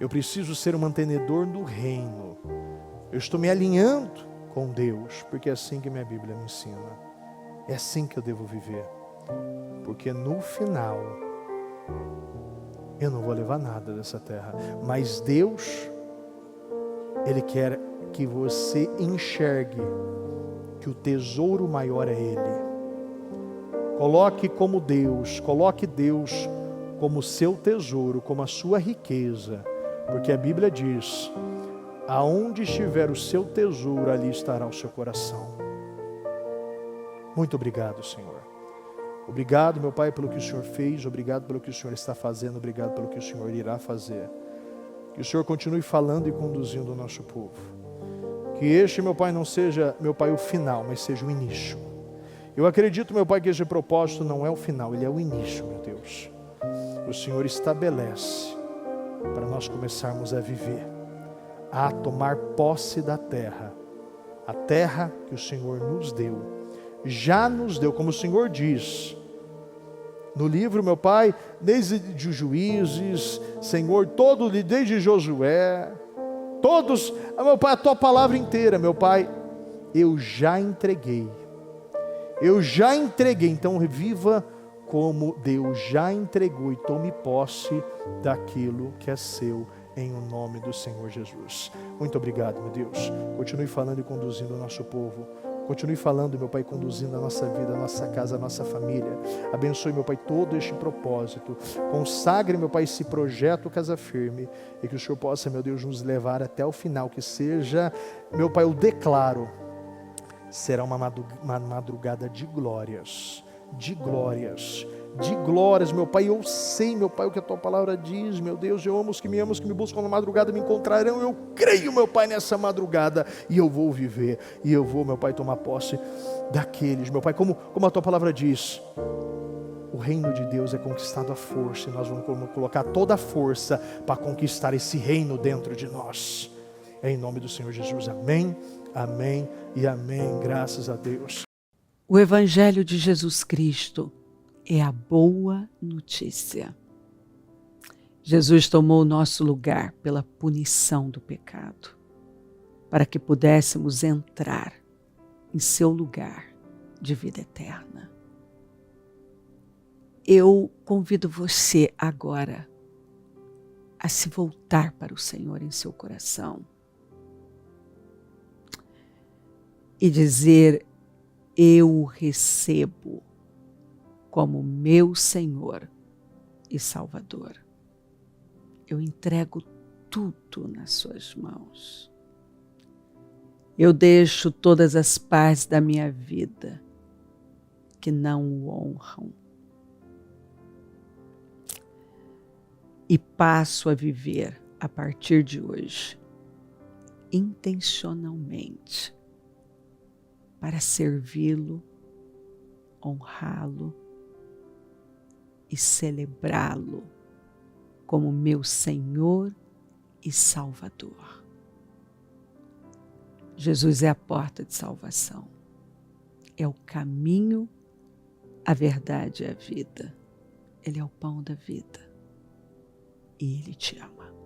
Eu preciso ser um mantenedor do reino. Eu estou me alinhando com Deus, porque é assim que minha Bíblia me ensina. É assim que eu devo viver. Porque no final, eu não vou levar nada dessa terra. Mas Deus, Ele quer que você enxergue que o tesouro maior é Ele. Coloque Deus como seu tesouro, como a sua riqueza. Porque a Bíblia diz: aonde estiver o seu tesouro, ali estará o seu coração. Muito obrigado, Senhor. Obrigado, meu Pai, pelo que o Senhor fez. Obrigado pelo que o Senhor está fazendo. Obrigado pelo que o Senhor irá fazer. Que o Senhor continue falando e conduzindo o nosso povo. Que este, meu Pai, não seja, meu Pai, o final, mas seja o início. Eu acredito, meu Pai, que este propósito não é o final, ele é o início, meu Deus. O Senhor estabelece para nós começarmos a viver, a tomar posse da terra. A terra que o Senhor nos deu. Já nos deu, como o Senhor diz no livro, meu Pai, desde os Juízes, Senhor, desde Josué, todos, meu Pai, a tua palavra inteira, meu Pai, eu já entreguei, então viva como Deus já entregou e tome posse daquilo que é seu, em o nome do Senhor Jesus. Muito obrigado, meu Deus. Continue falando e conduzindo o nosso povo. Continue falando, meu Pai, conduzindo a nossa vida, a nossa casa, a nossa família. Abençoe, meu Pai, todo este propósito. Consagre, meu Pai, esse projeto Casa Firme. E que o Senhor possa, meu Deus, nos levar até o final. Que seja, meu Pai, eu declaro, será uma madrugada de glórias. De glórias. De glórias, meu Pai. Eu sei, meu Pai, o que a tua palavra diz, meu Deus. Eu amo os que me buscam na madrugada, me encontrarão. Eu creio, meu Pai, nessa madrugada, e eu vou viver, e eu vou, meu Pai, tomar posse daqueles, meu Pai, como a tua palavra diz, o reino de Deus é conquistado à força, e nós vamos colocar toda a força para conquistar esse reino dentro de nós. É em nome do Senhor Jesus. Amém, amém e amém. Graças a Deus. O Evangelho de Jesus Cristo é a boa notícia. Jesus tomou o nosso lugar pela punição do pecado, para que pudéssemos entrar em seu lugar de vida eterna. Eu convido você agora a se voltar para o Senhor em seu coração e dizer: eu o recebo como meu Senhor e Salvador. Eu entrego tudo nas suas mãos. Eu deixo todas as partes da minha vida que não o honram e passo a viver a partir de hoje intencionalmente para servi-lo, honrá-lo e celebrá-lo como meu Senhor e Salvador. Jesus é a porta de salvação, é o caminho, a verdade e a vida. Ele é o pão da vida e Ele te ama.